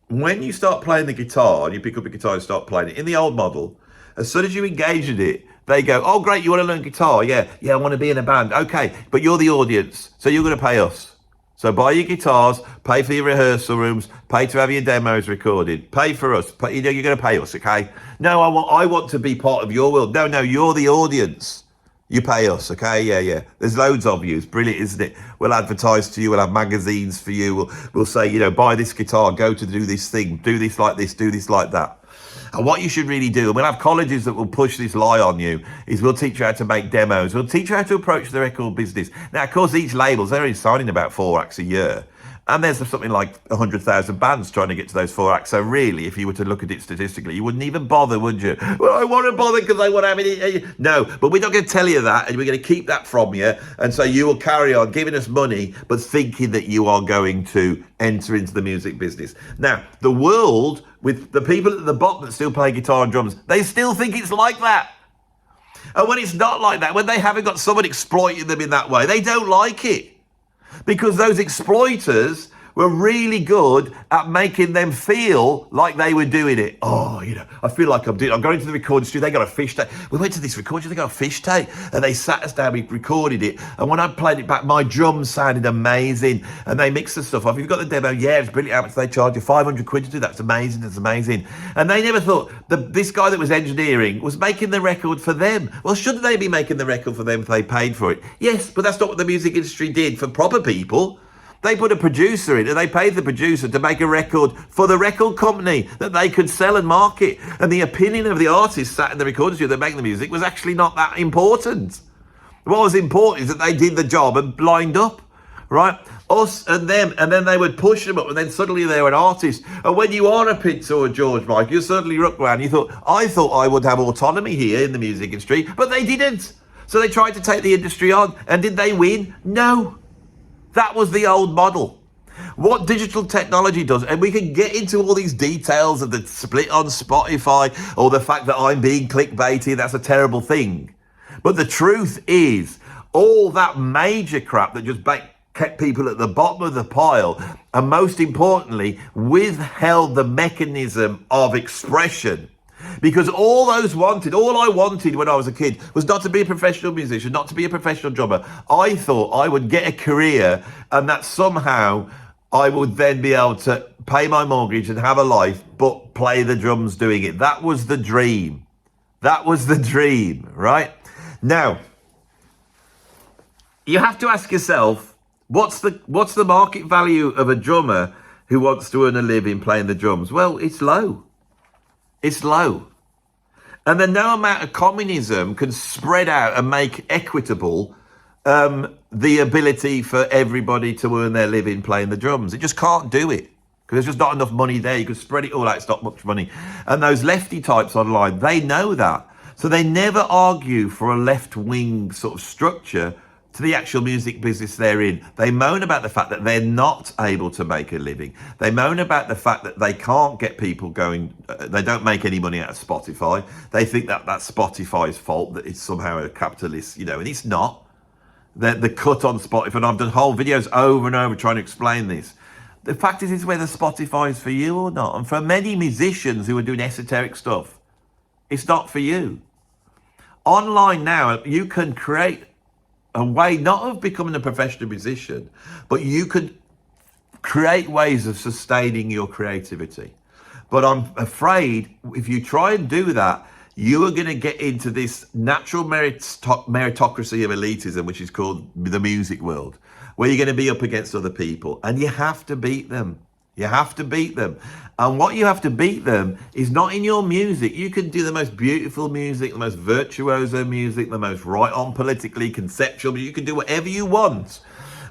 When you start playing the guitar and you pick up a guitar and start playing it, in the old model, as soon as you engage in it, they go, oh, great, you want to learn guitar? Yeah, I want to be in a band. Okay, but you're the audience, so you're going to pay us. So buy your guitars, pay for your rehearsal rooms, pay to have your demos recorded, pay for us. You're going to pay us, okay? No, I want to be part of your world. No, you're the audience. You pay us, okay? Yeah. There's loads of you. It's brilliant, isn't it? We'll advertise to you. We'll have magazines for you. We'll say, buy this guitar, go to do this thing, do this like this, do this like that. And what you should really do, and we'll have colleges that will push this lie on you, is we'll teach you how to make demos. We'll teach you how to approach the record business. Now, of course, each label's only signing about 4 acts a year. And there's something like 100,000 bands trying to get to those 4 acts. So really, if you were to look at it statistically, you wouldn't even bother, would you? Well, I want to bother because I want to have it. No, but we're not going to tell you that, and we're going to keep that from you. And so you will carry on giving us money, but thinking that you are going to enter into the music business. Now, the world, with the people at the bottom that still play guitar and drums, they still think it's like that. And when it's not like that, when they haven't got someone exploiting them in that way, they don't like it. Because those exploiters were really good at making them feel like they were doing it. Oh, I feel like I'm going to the recording studio, they got a fish tape. We went to this recording studio, they got a fish tape, and they sat us down, we recorded it, and when I played it back, my drums sounded amazing, and they mixed the stuff off. You've got the demo, yeah, it's brilliant. How much they charge you? 500 quid to do that. That's amazing. And they never thought this guy that was engineering was making the record for them. Well, shouldn't they be making the record for them if they paid for it? Yes, but that's not what the music industry did for proper people. They put a producer in and they paid the producer to make a record for the record company that they could sell and market. And the opinion of the artist sat in the recording studio that make the music was actually not that important. What was important is that they did the job and lined up, right? Us and them, and then they would push them up, and then suddenly they were an artist. And when you are a Prince or a George Michael, you're suddenly up around. I thought I would have autonomy here in the music industry, but they didn't. So they tried to take the industry on, and did they win? No. That was the old model. What digital technology does, and we can get into all these details of the split on Spotify or the fact that I'm being clickbaity, that's a terrible thing. But the truth is, all that major crap that just kept people at the bottom of the pile, and most importantly, withheld the mechanism of expression. Because all I wanted when I was a kid was not to be a professional musician, not to be a professional drummer. I thought I would get a career and that somehow I would then be able to pay my mortgage and have a life, but play the drums doing it. That was the dream. Right? Now, you have to ask yourself, what's the market value of a drummer who wants to earn a living playing the drums? Well, it's low. It's low. And then no amount of communism can spread out and make equitable the ability for everybody to earn their living playing the drums. It just can't do it because there's just not enough money there. You could spread it all out. It's not much money. And those lefty types online, they know that. So they never argue for a left-wing sort of structure to the actual music business they're in. They moan about the fact that they're not able to make a living. They moan about the fact that they can't get people going. They don't make any money out of Spotify. They think that that's Spotify's fault, that it's somehow a capitalist, and it's not. The cut on Spotify, and I've done whole videos over and over trying to explain this. The fact is whether Spotify is for you or not. And for many musicians who are doing esoteric stuff, it's not for you. Online now, you can create a way not of becoming a professional musician, but you could create ways of sustaining your creativity. But I'm afraid if you try and do that, you are going to get into this natural meritocracy of elitism, which is called the music world, where you're going to be up against other people, and you have to beat them. You have to beat them. And what you have to beat them is not in your music. You can do the most beautiful music, the most virtuoso music, the most right on politically conceptual, but you can do whatever you want.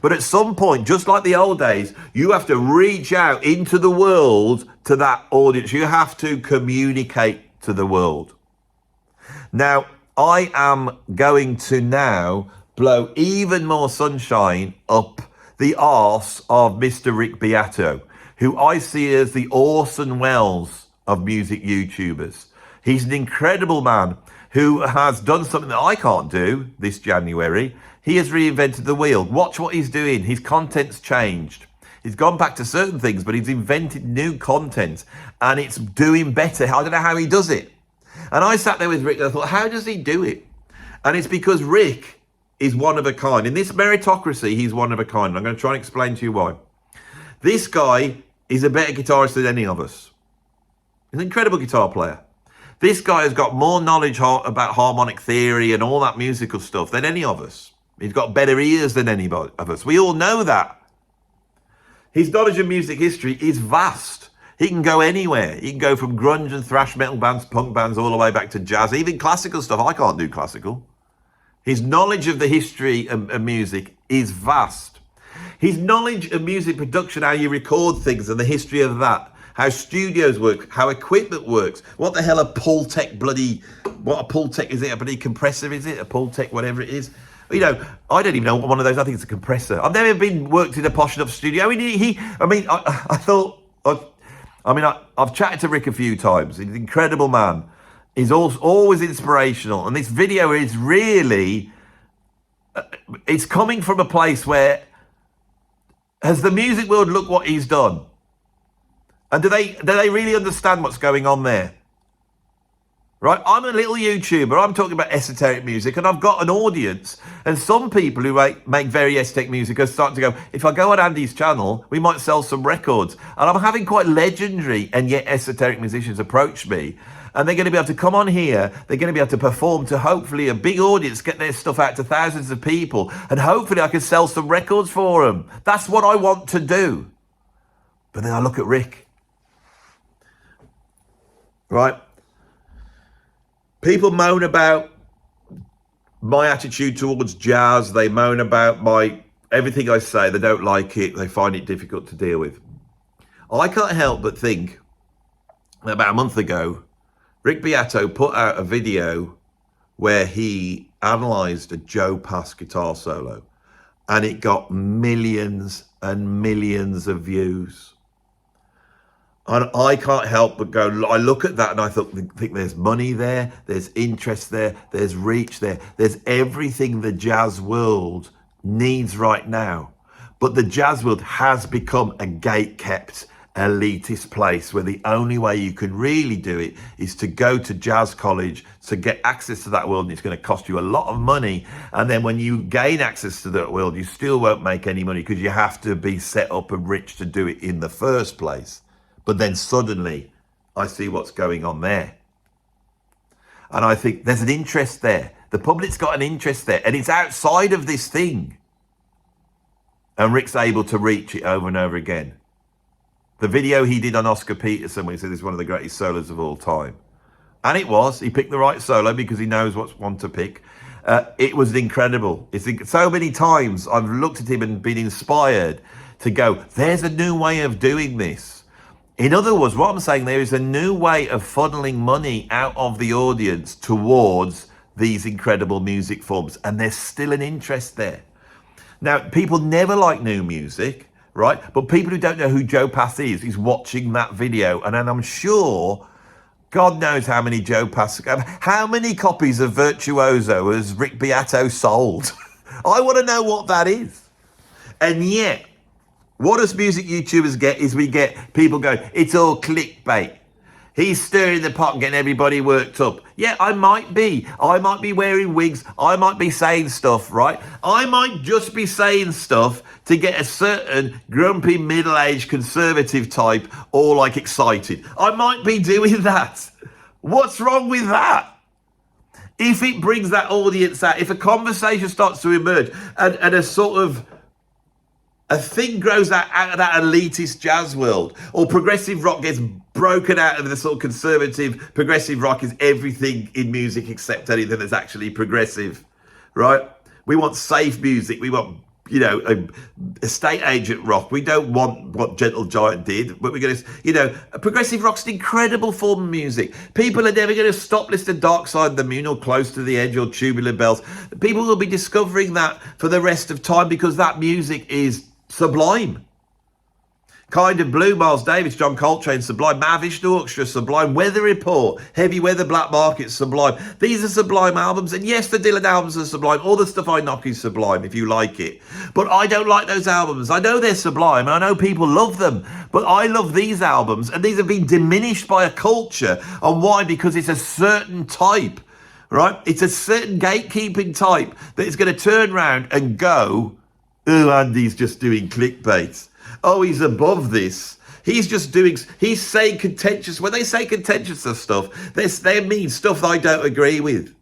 But at some point, just like the old days, you have to reach out into the world to that audience. You have to communicate to the world. Now, I am going to now blow even more sunshine up the arse of Mr. Rick Beato, who I see as the Orson Welles of music YouTubers. He's an incredible man who has done something that I can't do this January. He has reinvented the wheel. Watch what he's doing. His content's changed. He's gone back to certain things, but he's invented new content and it's doing better. I don't know how he does it. And I sat there with Rick and I thought, how does he do it? And it's because Rick is one of a kind. In this meritocracy, he's one of a kind. I'm going to try and explain to you why. This guy is a better guitarist than any of us. He's an incredible guitar player. This guy has got more knowledge about harmonic theory and all that musical stuff than any of us. He's got better ears than any of us. We all know that. His knowledge of music history is vast. He can go anywhere. He can go from grunge and thrash metal bands, punk bands, all the way back to jazz, even classical stuff. I can't do classical. His knowledge of the history of music is vast. His knowledge of music production, how you record things and the history of that, how studios work, how equipment works, what the hell a Pultec is it? A bloody compressor, is it? A Pultec, whatever it is. I don't even know what one of those, I think it's a compressor. I've never worked in a posh enough studio. I've chatted to Rick a few times. He's an incredible man. He's always inspirational. And this video is really, it's coming from a place where Has the music world looked what he's done? And do they really understand what's going on there? Right? I'm a little YouTuber. I'm talking about esoteric music, and I've got an audience. And some people who make very esoteric music are starting to go, if I go on Andy's channel, we might sell some records. And I'm having quite legendary and yet esoteric musicians approach me. And they're going to be able to come on here. They're going to be able to perform to hopefully a big audience, get their stuff out to thousands of people. And hopefully I can sell some records for them. That's what I want to do. But then I look at Rick. Right? People moan about my attitude towards jazz. They moan about everything I say. They don't like it. They find it difficult to deal with. I can't help but think that about a month ago, Rick Beato put out a video where he analysed a Joe Pass guitar solo, and it got millions and millions of views. And I can't help but go, I look at that and I think there's money there, there's interest there, there's reach there, there's everything the jazz world needs right now. But the jazz world has become a gate-kept, elitist place where the only way you can really do it is to go to jazz college to get access to that world, and it's going to cost you a lot of money. And then when you gain access to that world, you still won't make any money because you have to be set up and rich to do it in the first place. But then suddenly I see what's going on there. And I think there's an interest there. The public's got an interest there, and it's outside of this thing. And Rick's able to reach it over and over again. The video he did on Oscar Peterson, when he said it's one of the greatest solos of all time. And it was. He picked the right solo because he knows what one to pick. It was incredible. So many times I've looked at him and been inspired to go, there's a new way of doing this. In other words, what I'm saying there is a new way of funneling money out of the audience towards these incredible music forms. And there's still an interest there. Now, people never like new music, right? But people who don't know who Joe Pass is watching that video. And then I'm sure, God knows how many Joe Pass, how many copies of Virtuoso has Rick Beato sold? I want to know what that is. And yet, what us music YouTubers get is we get people going, it's all clickbait. He's stirring the pot and getting everybody worked up. Yeah, I might be. I might be wearing wigs. I might be saying stuff, right? I might just be saying stuff to get a certain grumpy middle-aged conservative type all like excited. I might be doing that. What's wrong with that? If it brings that audience out, if a conversation starts to emerge and a sort of a thing grows out of that elitist jazz world, or progressive rock gets broken out of the sort of conservative, progressive rock is everything in music except anything that's actually progressive, right? We want safe music. We want, a estate agent rock. We don't want what Gentle Giant did, but we're going to, progressive rock's an incredible form of music. People are never going to stop listening to Dark Side of the Moon or Close to the Edge or Tubular Bells. People will be discovering that for the rest of time because that music is sublime. Kind of Blue, Miles Davis, John Coltrane, sublime. Mahavishnu Orchestra, sublime. Weather Report, Heavy Weather, Black Market, sublime. These are sublime albums, and yes, the Dylan albums are sublime. All the stuff I knock is sublime if you like it, but I don't like those albums. I know they're sublime and I know people love them, but I love these albums, and these have been diminished by a culture. And why? Because it's a certain type, right? It's a certain gatekeeping type that is going to turn around and go, oh, Andy's just doing clickbait. Oh, he's above this. He's saying contentious. When they say contentious stuff, they mean stuff that I don't agree with.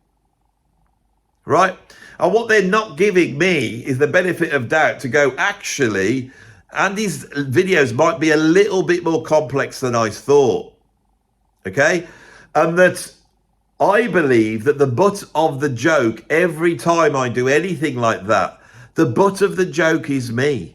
Right? And what they're not giving me is the benefit of doubt to go, actually, Andy's videos might be a little bit more complex than I thought. Okay? And that I believe that the butt of the joke, every time I do anything like that, the butt of the joke is me.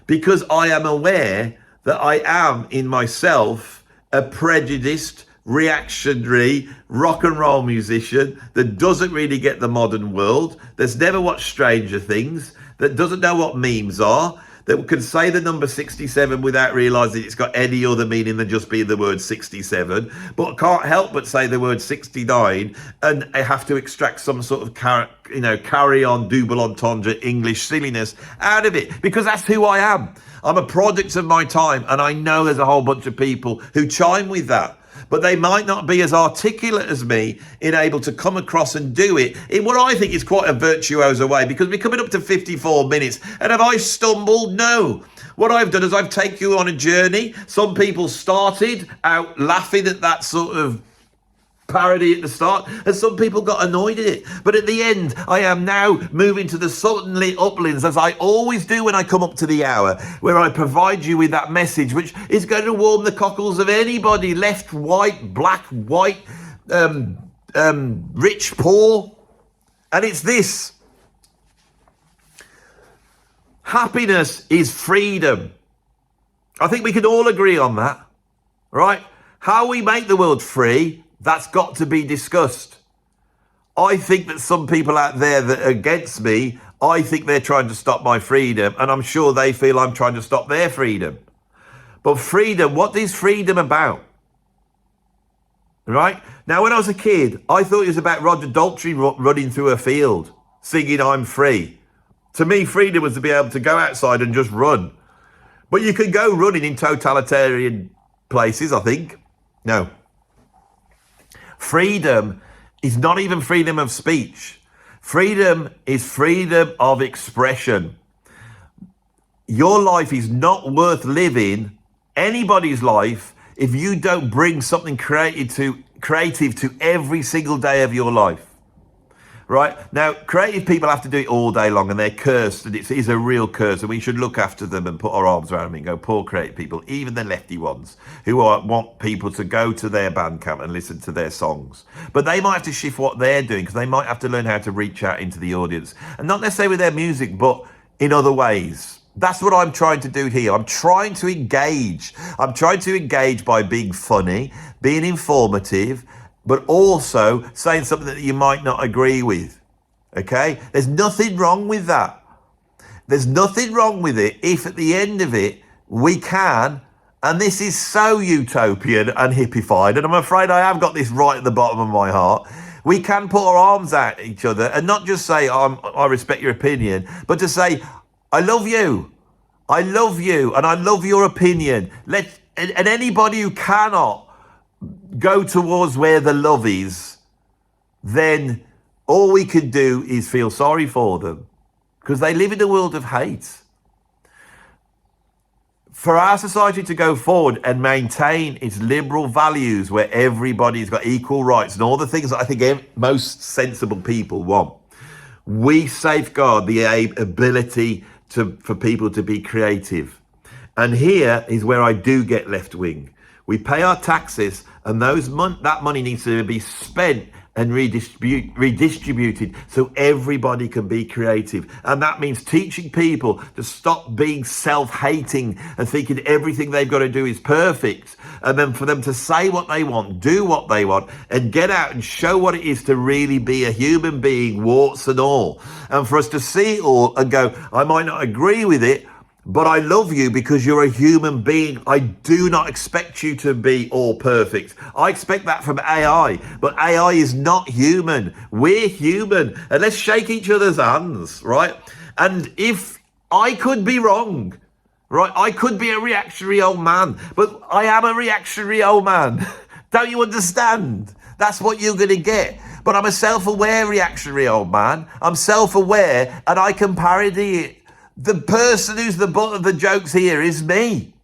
Because I am aware that I am in myself a prejudiced, reactionary rock and roll musician that doesn't really get the modern world, that's never watched Stranger Things, that doesn't know what memes are, that can say the number 67 without realising it's got any other meaning than just being the word 67, but can't help but say the word 69 and I have to extract some sort of carry on double entendre English silliness out of it, because that's who I am. I'm a product of my time, and I know there's a whole bunch of people who chime with that, but they might not be as articulate as me in able to come across and do it in what I think is quite a virtuoso way, because we're coming up to 54 minutes. And have I stumbled? No. What I've done is I've taken you on a journey. Some people started out laughing at that sort of parody at the start, and some people got annoyed at it. But at the end, I am now moving to the suddenly uplands, as I always do when I come up to the hour, where I provide you with that message, which is going to warm the cockles of anybody, left, white, black, white, rich, poor. And it's this: happiness is freedom. I think we can all agree on that, right? How we make the world free, that's got to be discussed. I think that some people out there that are against me, I think they're trying to stop my freedom, and I'm sure they feel I'm trying to stop their freedom. But freedom, what is freedom about? Right? Now, when I was a kid, I thought it was about Roger Daltrey running through a field, singing "I'm free." To me, freedom was to be able to go outside and just run. But you can go running in totalitarian places, I think. No. Freedom is not even freedom of speech. Freedom is freedom of expression. Your life is not worth living, anybody's life, if you don't bring something creative to every single day of your life. Right? Now, creative people have to do it all day long, and they're cursed, and it is a real curse, and we should look after them and put our arms around them and go, poor creative people, even the lefty ones, who want people to go to their Bandcamp and listen to their songs. But they might have to shift what they're doing, because they might have to learn how to reach out into the audience, and not necessarily with their music, but in other ways. That's what I'm trying to do here. I'm trying to engage. I'm trying to engage by being funny, being informative, but also saying something that you might not agree with, okay? There's nothing wrong with that. There's nothing wrong with it if at the end of it, we can, and this is so utopian and hippified, and I'm afraid I have got this right at the bottom of my heart, we can put our arms out at each other and not just say, I respect your opinion, but to say, I love you, and I love your opinion. And anybody who cannot go towards where the love is, then all we can do is feel sorry for them, because they live in a world of hate. For our society to go forward and maintain its liberal values, where everybody's got equal rights and all the things that I think most sensible people want, we safeguard the ability for people to be creative. And here is where I do get left wing. We pay our taxes, and that money needs to be spent and redistributed so everybody can be creative. And that means teaching people to stop being self-hating and thinking everything they've got to do is perfect, and then for them to say what they want, do what they want, and get out and show what it is to really be a human being, warts and all. And for us to see it all and go, I might not agree with it, but I love you because you're a human being. I do not expect you to be all perfect. I expect that from AI, but AI is not human. We're human, and let's shake each other's hands, right? And if I could be wrong, right? I could be a reactionary old man, but I am a reactionary old man. Don't you understand? That's what you're going to get. But I'm a self-aware reactionary old man. I'm self-aware, and I can parody it. The person who's the butt of the jokes here is me,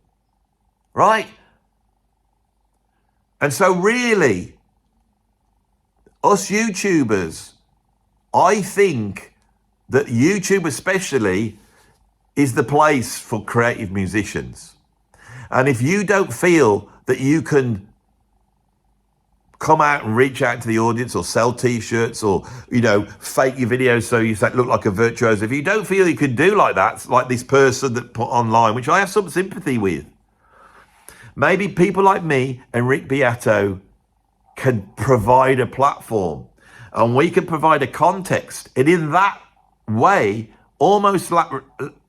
right? And so really, us YouTubers, I think that YouTube especially is the place for creative musicians. And if you don't feel that you can come out and reach out to the audience, or sell t-shirts, or, fake your videos so you look like a virtuoso, if you don't feel you can do like that, like this person that put online, which I have some sympathy with, maybe people like me and Rick Beato can provide a platform, and we can provide a context, and in that way almost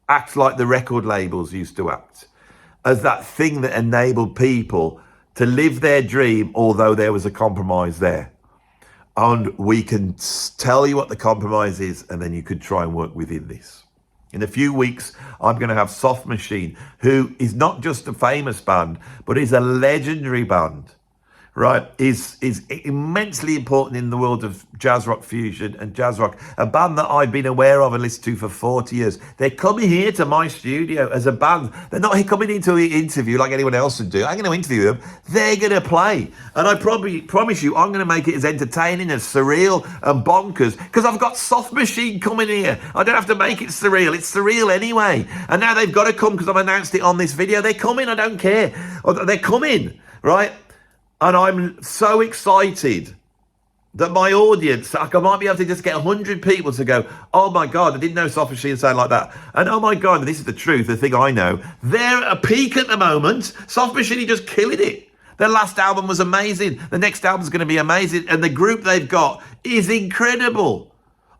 act like the record labels used to act, as that thing that enabled people to live their dream, although there was a compromise there. And we can tell you what the compromise is, and then you could try and work within this. In a few weeks, I'm going to have Soft Machine, who is not just a famous band, but is a legendary band, right? Is immensely important in the world of jazz rock fusion and jazz rock. A band that I've been aware of and listened to for 40 years. They're coming here to my studio as a band. They're not coming into an interview like anyone else would do. I'm going to interview them. They're going to play. And I probably promise you, I'm going to make it as entertaining, as surreal and bonkers, because I've got Soft Machine coming here. I don't have to make it surreal. It's surreal anyway. And now they've got to come because I've announced it on this video. They're coming. I don't care. They're coming, right? And I'm so excited that my audience, I might be able to just get 100 people to go, oh my God, I didn't know Soft Machine sound like that. And oh my God, this is the truth, the thing I know. They're at a peak at the moment. Soft Machine are just killing it. Their last album was amazing. The next album's going to be amazing. And the group they've got is incredible.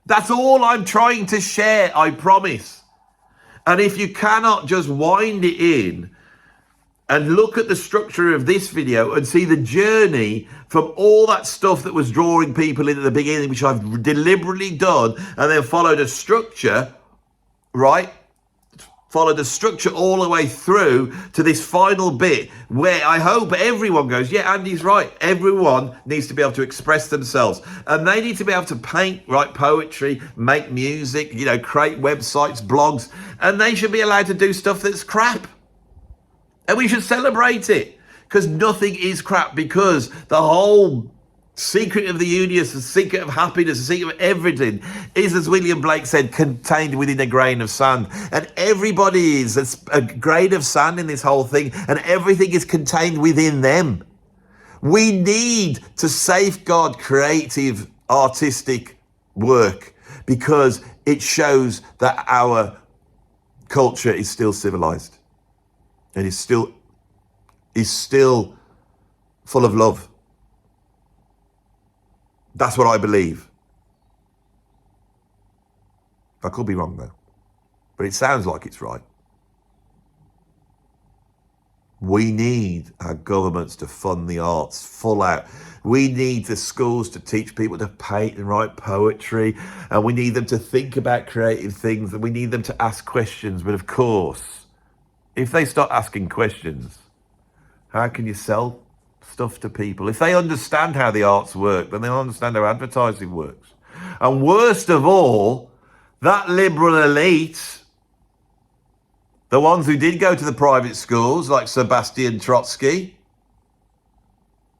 That's all I'm trying to share, I promise. And if you cannot just wind it in and look at the structure of this video and see the journey from all that stuff that was drawing people in at the beginning, which I've deliberately done, and then followed a structure, right? Followed a structure all the way through to this final bit where I hope everyone goes, yeah, Andy's right. Everyone needs to be able to express themselves, and they need to be able to paint, write poetry, make music, create websites, blogs, and they should be allowed to do stuff that's crap. And we should celebrate it, because nothing is crap, because the whole secret of the universe, the secret of happiness, the secret of everything is, as William Blake said, contained within a grain of sand. And everybody is a grain of sand in this whole thing, and everything is contained within them. We need to safeguard creative, artistic work, because it shows that our culture is still civilized. And is still full of love. That's what I believe. I could be wrong though, but it sounds like it's right. We need our governments to fund the arts full out. We need the schools to teach people to paint and write poetry, and we need them to think about creative things, and we need them to ask questions. But of course, if they start asking questions, how can you sell stuff to people? If they understand how the arts work, then they'll understand how advertising works. And worst of all, that liberal elite, the ones who did go to the private schools, like Sebastian Trosky,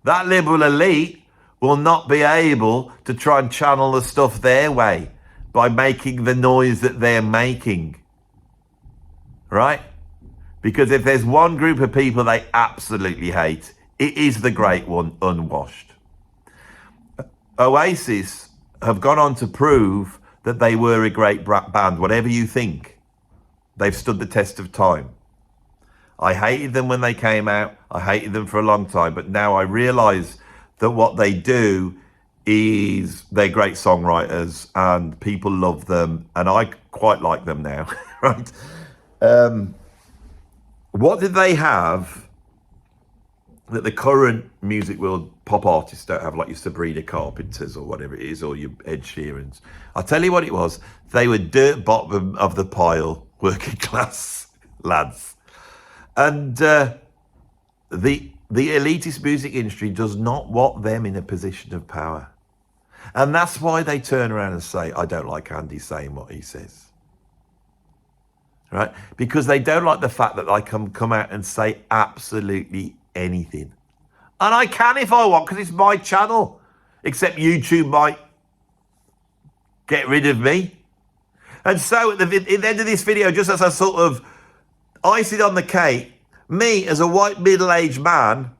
that liberal elite will not be able to try and channel the stuff their way by making the noise that they're making. Right? Because if there's one group of people they absolutely hate, it is the great one, unwashed. Oasis have gone on to prove that they were a great band. Whatever you think, they've stood the test of time. I hated them when they came out. I hated them for a long time. But now I realise that what they do is they're great songwriters and people love them. And I quite like them now, right? What did they have that the current music world pop artists don't have, like your Sabrina Carpenters or whatever it is, or your Ed Sheerans? I'll tell you what it was. They were dirt bottom of the pile, working class lads. And the elitist music industry does not want them in a position of power. And that's why they turn around and say, I don't like Andy saying what he says. Right? Because they don't like the fact that I can come out and say absolutely anything. And I can if I want, because it's my channel. Except YouTube might get rid of me. And so at the end of this video, just as a sort of icing on the cake, me as a white middle-aged man,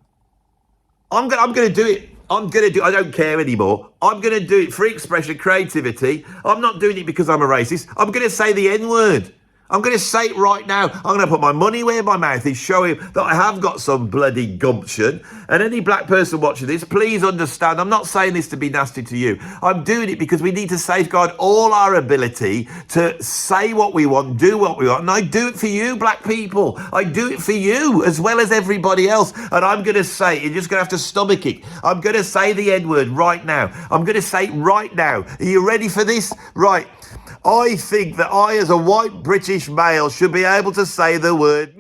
I'm going to do it. I don't care anymore. I'm going to do it. Free expression, creativity. I'm not doing it because I'm a racist. I'm going to say the N-word. I'm going to say it right now. I'm going to put my money where my mouth is, show him that I have got some bloody gumption. And any black person watching this, please understand, I'm not saying this to be nasty to you. I'm doing it because we need to safeguard all our ability to say what we want, do what we want. And I do it for you, black people. I do it for you as well as everybody else. And I'm going to say, you're just going to have to stomach it. I'm going to say the N-word right now. I'm going to say it right now. Are you ready for this? Right. I think that I, as a white British male, should be able to say the word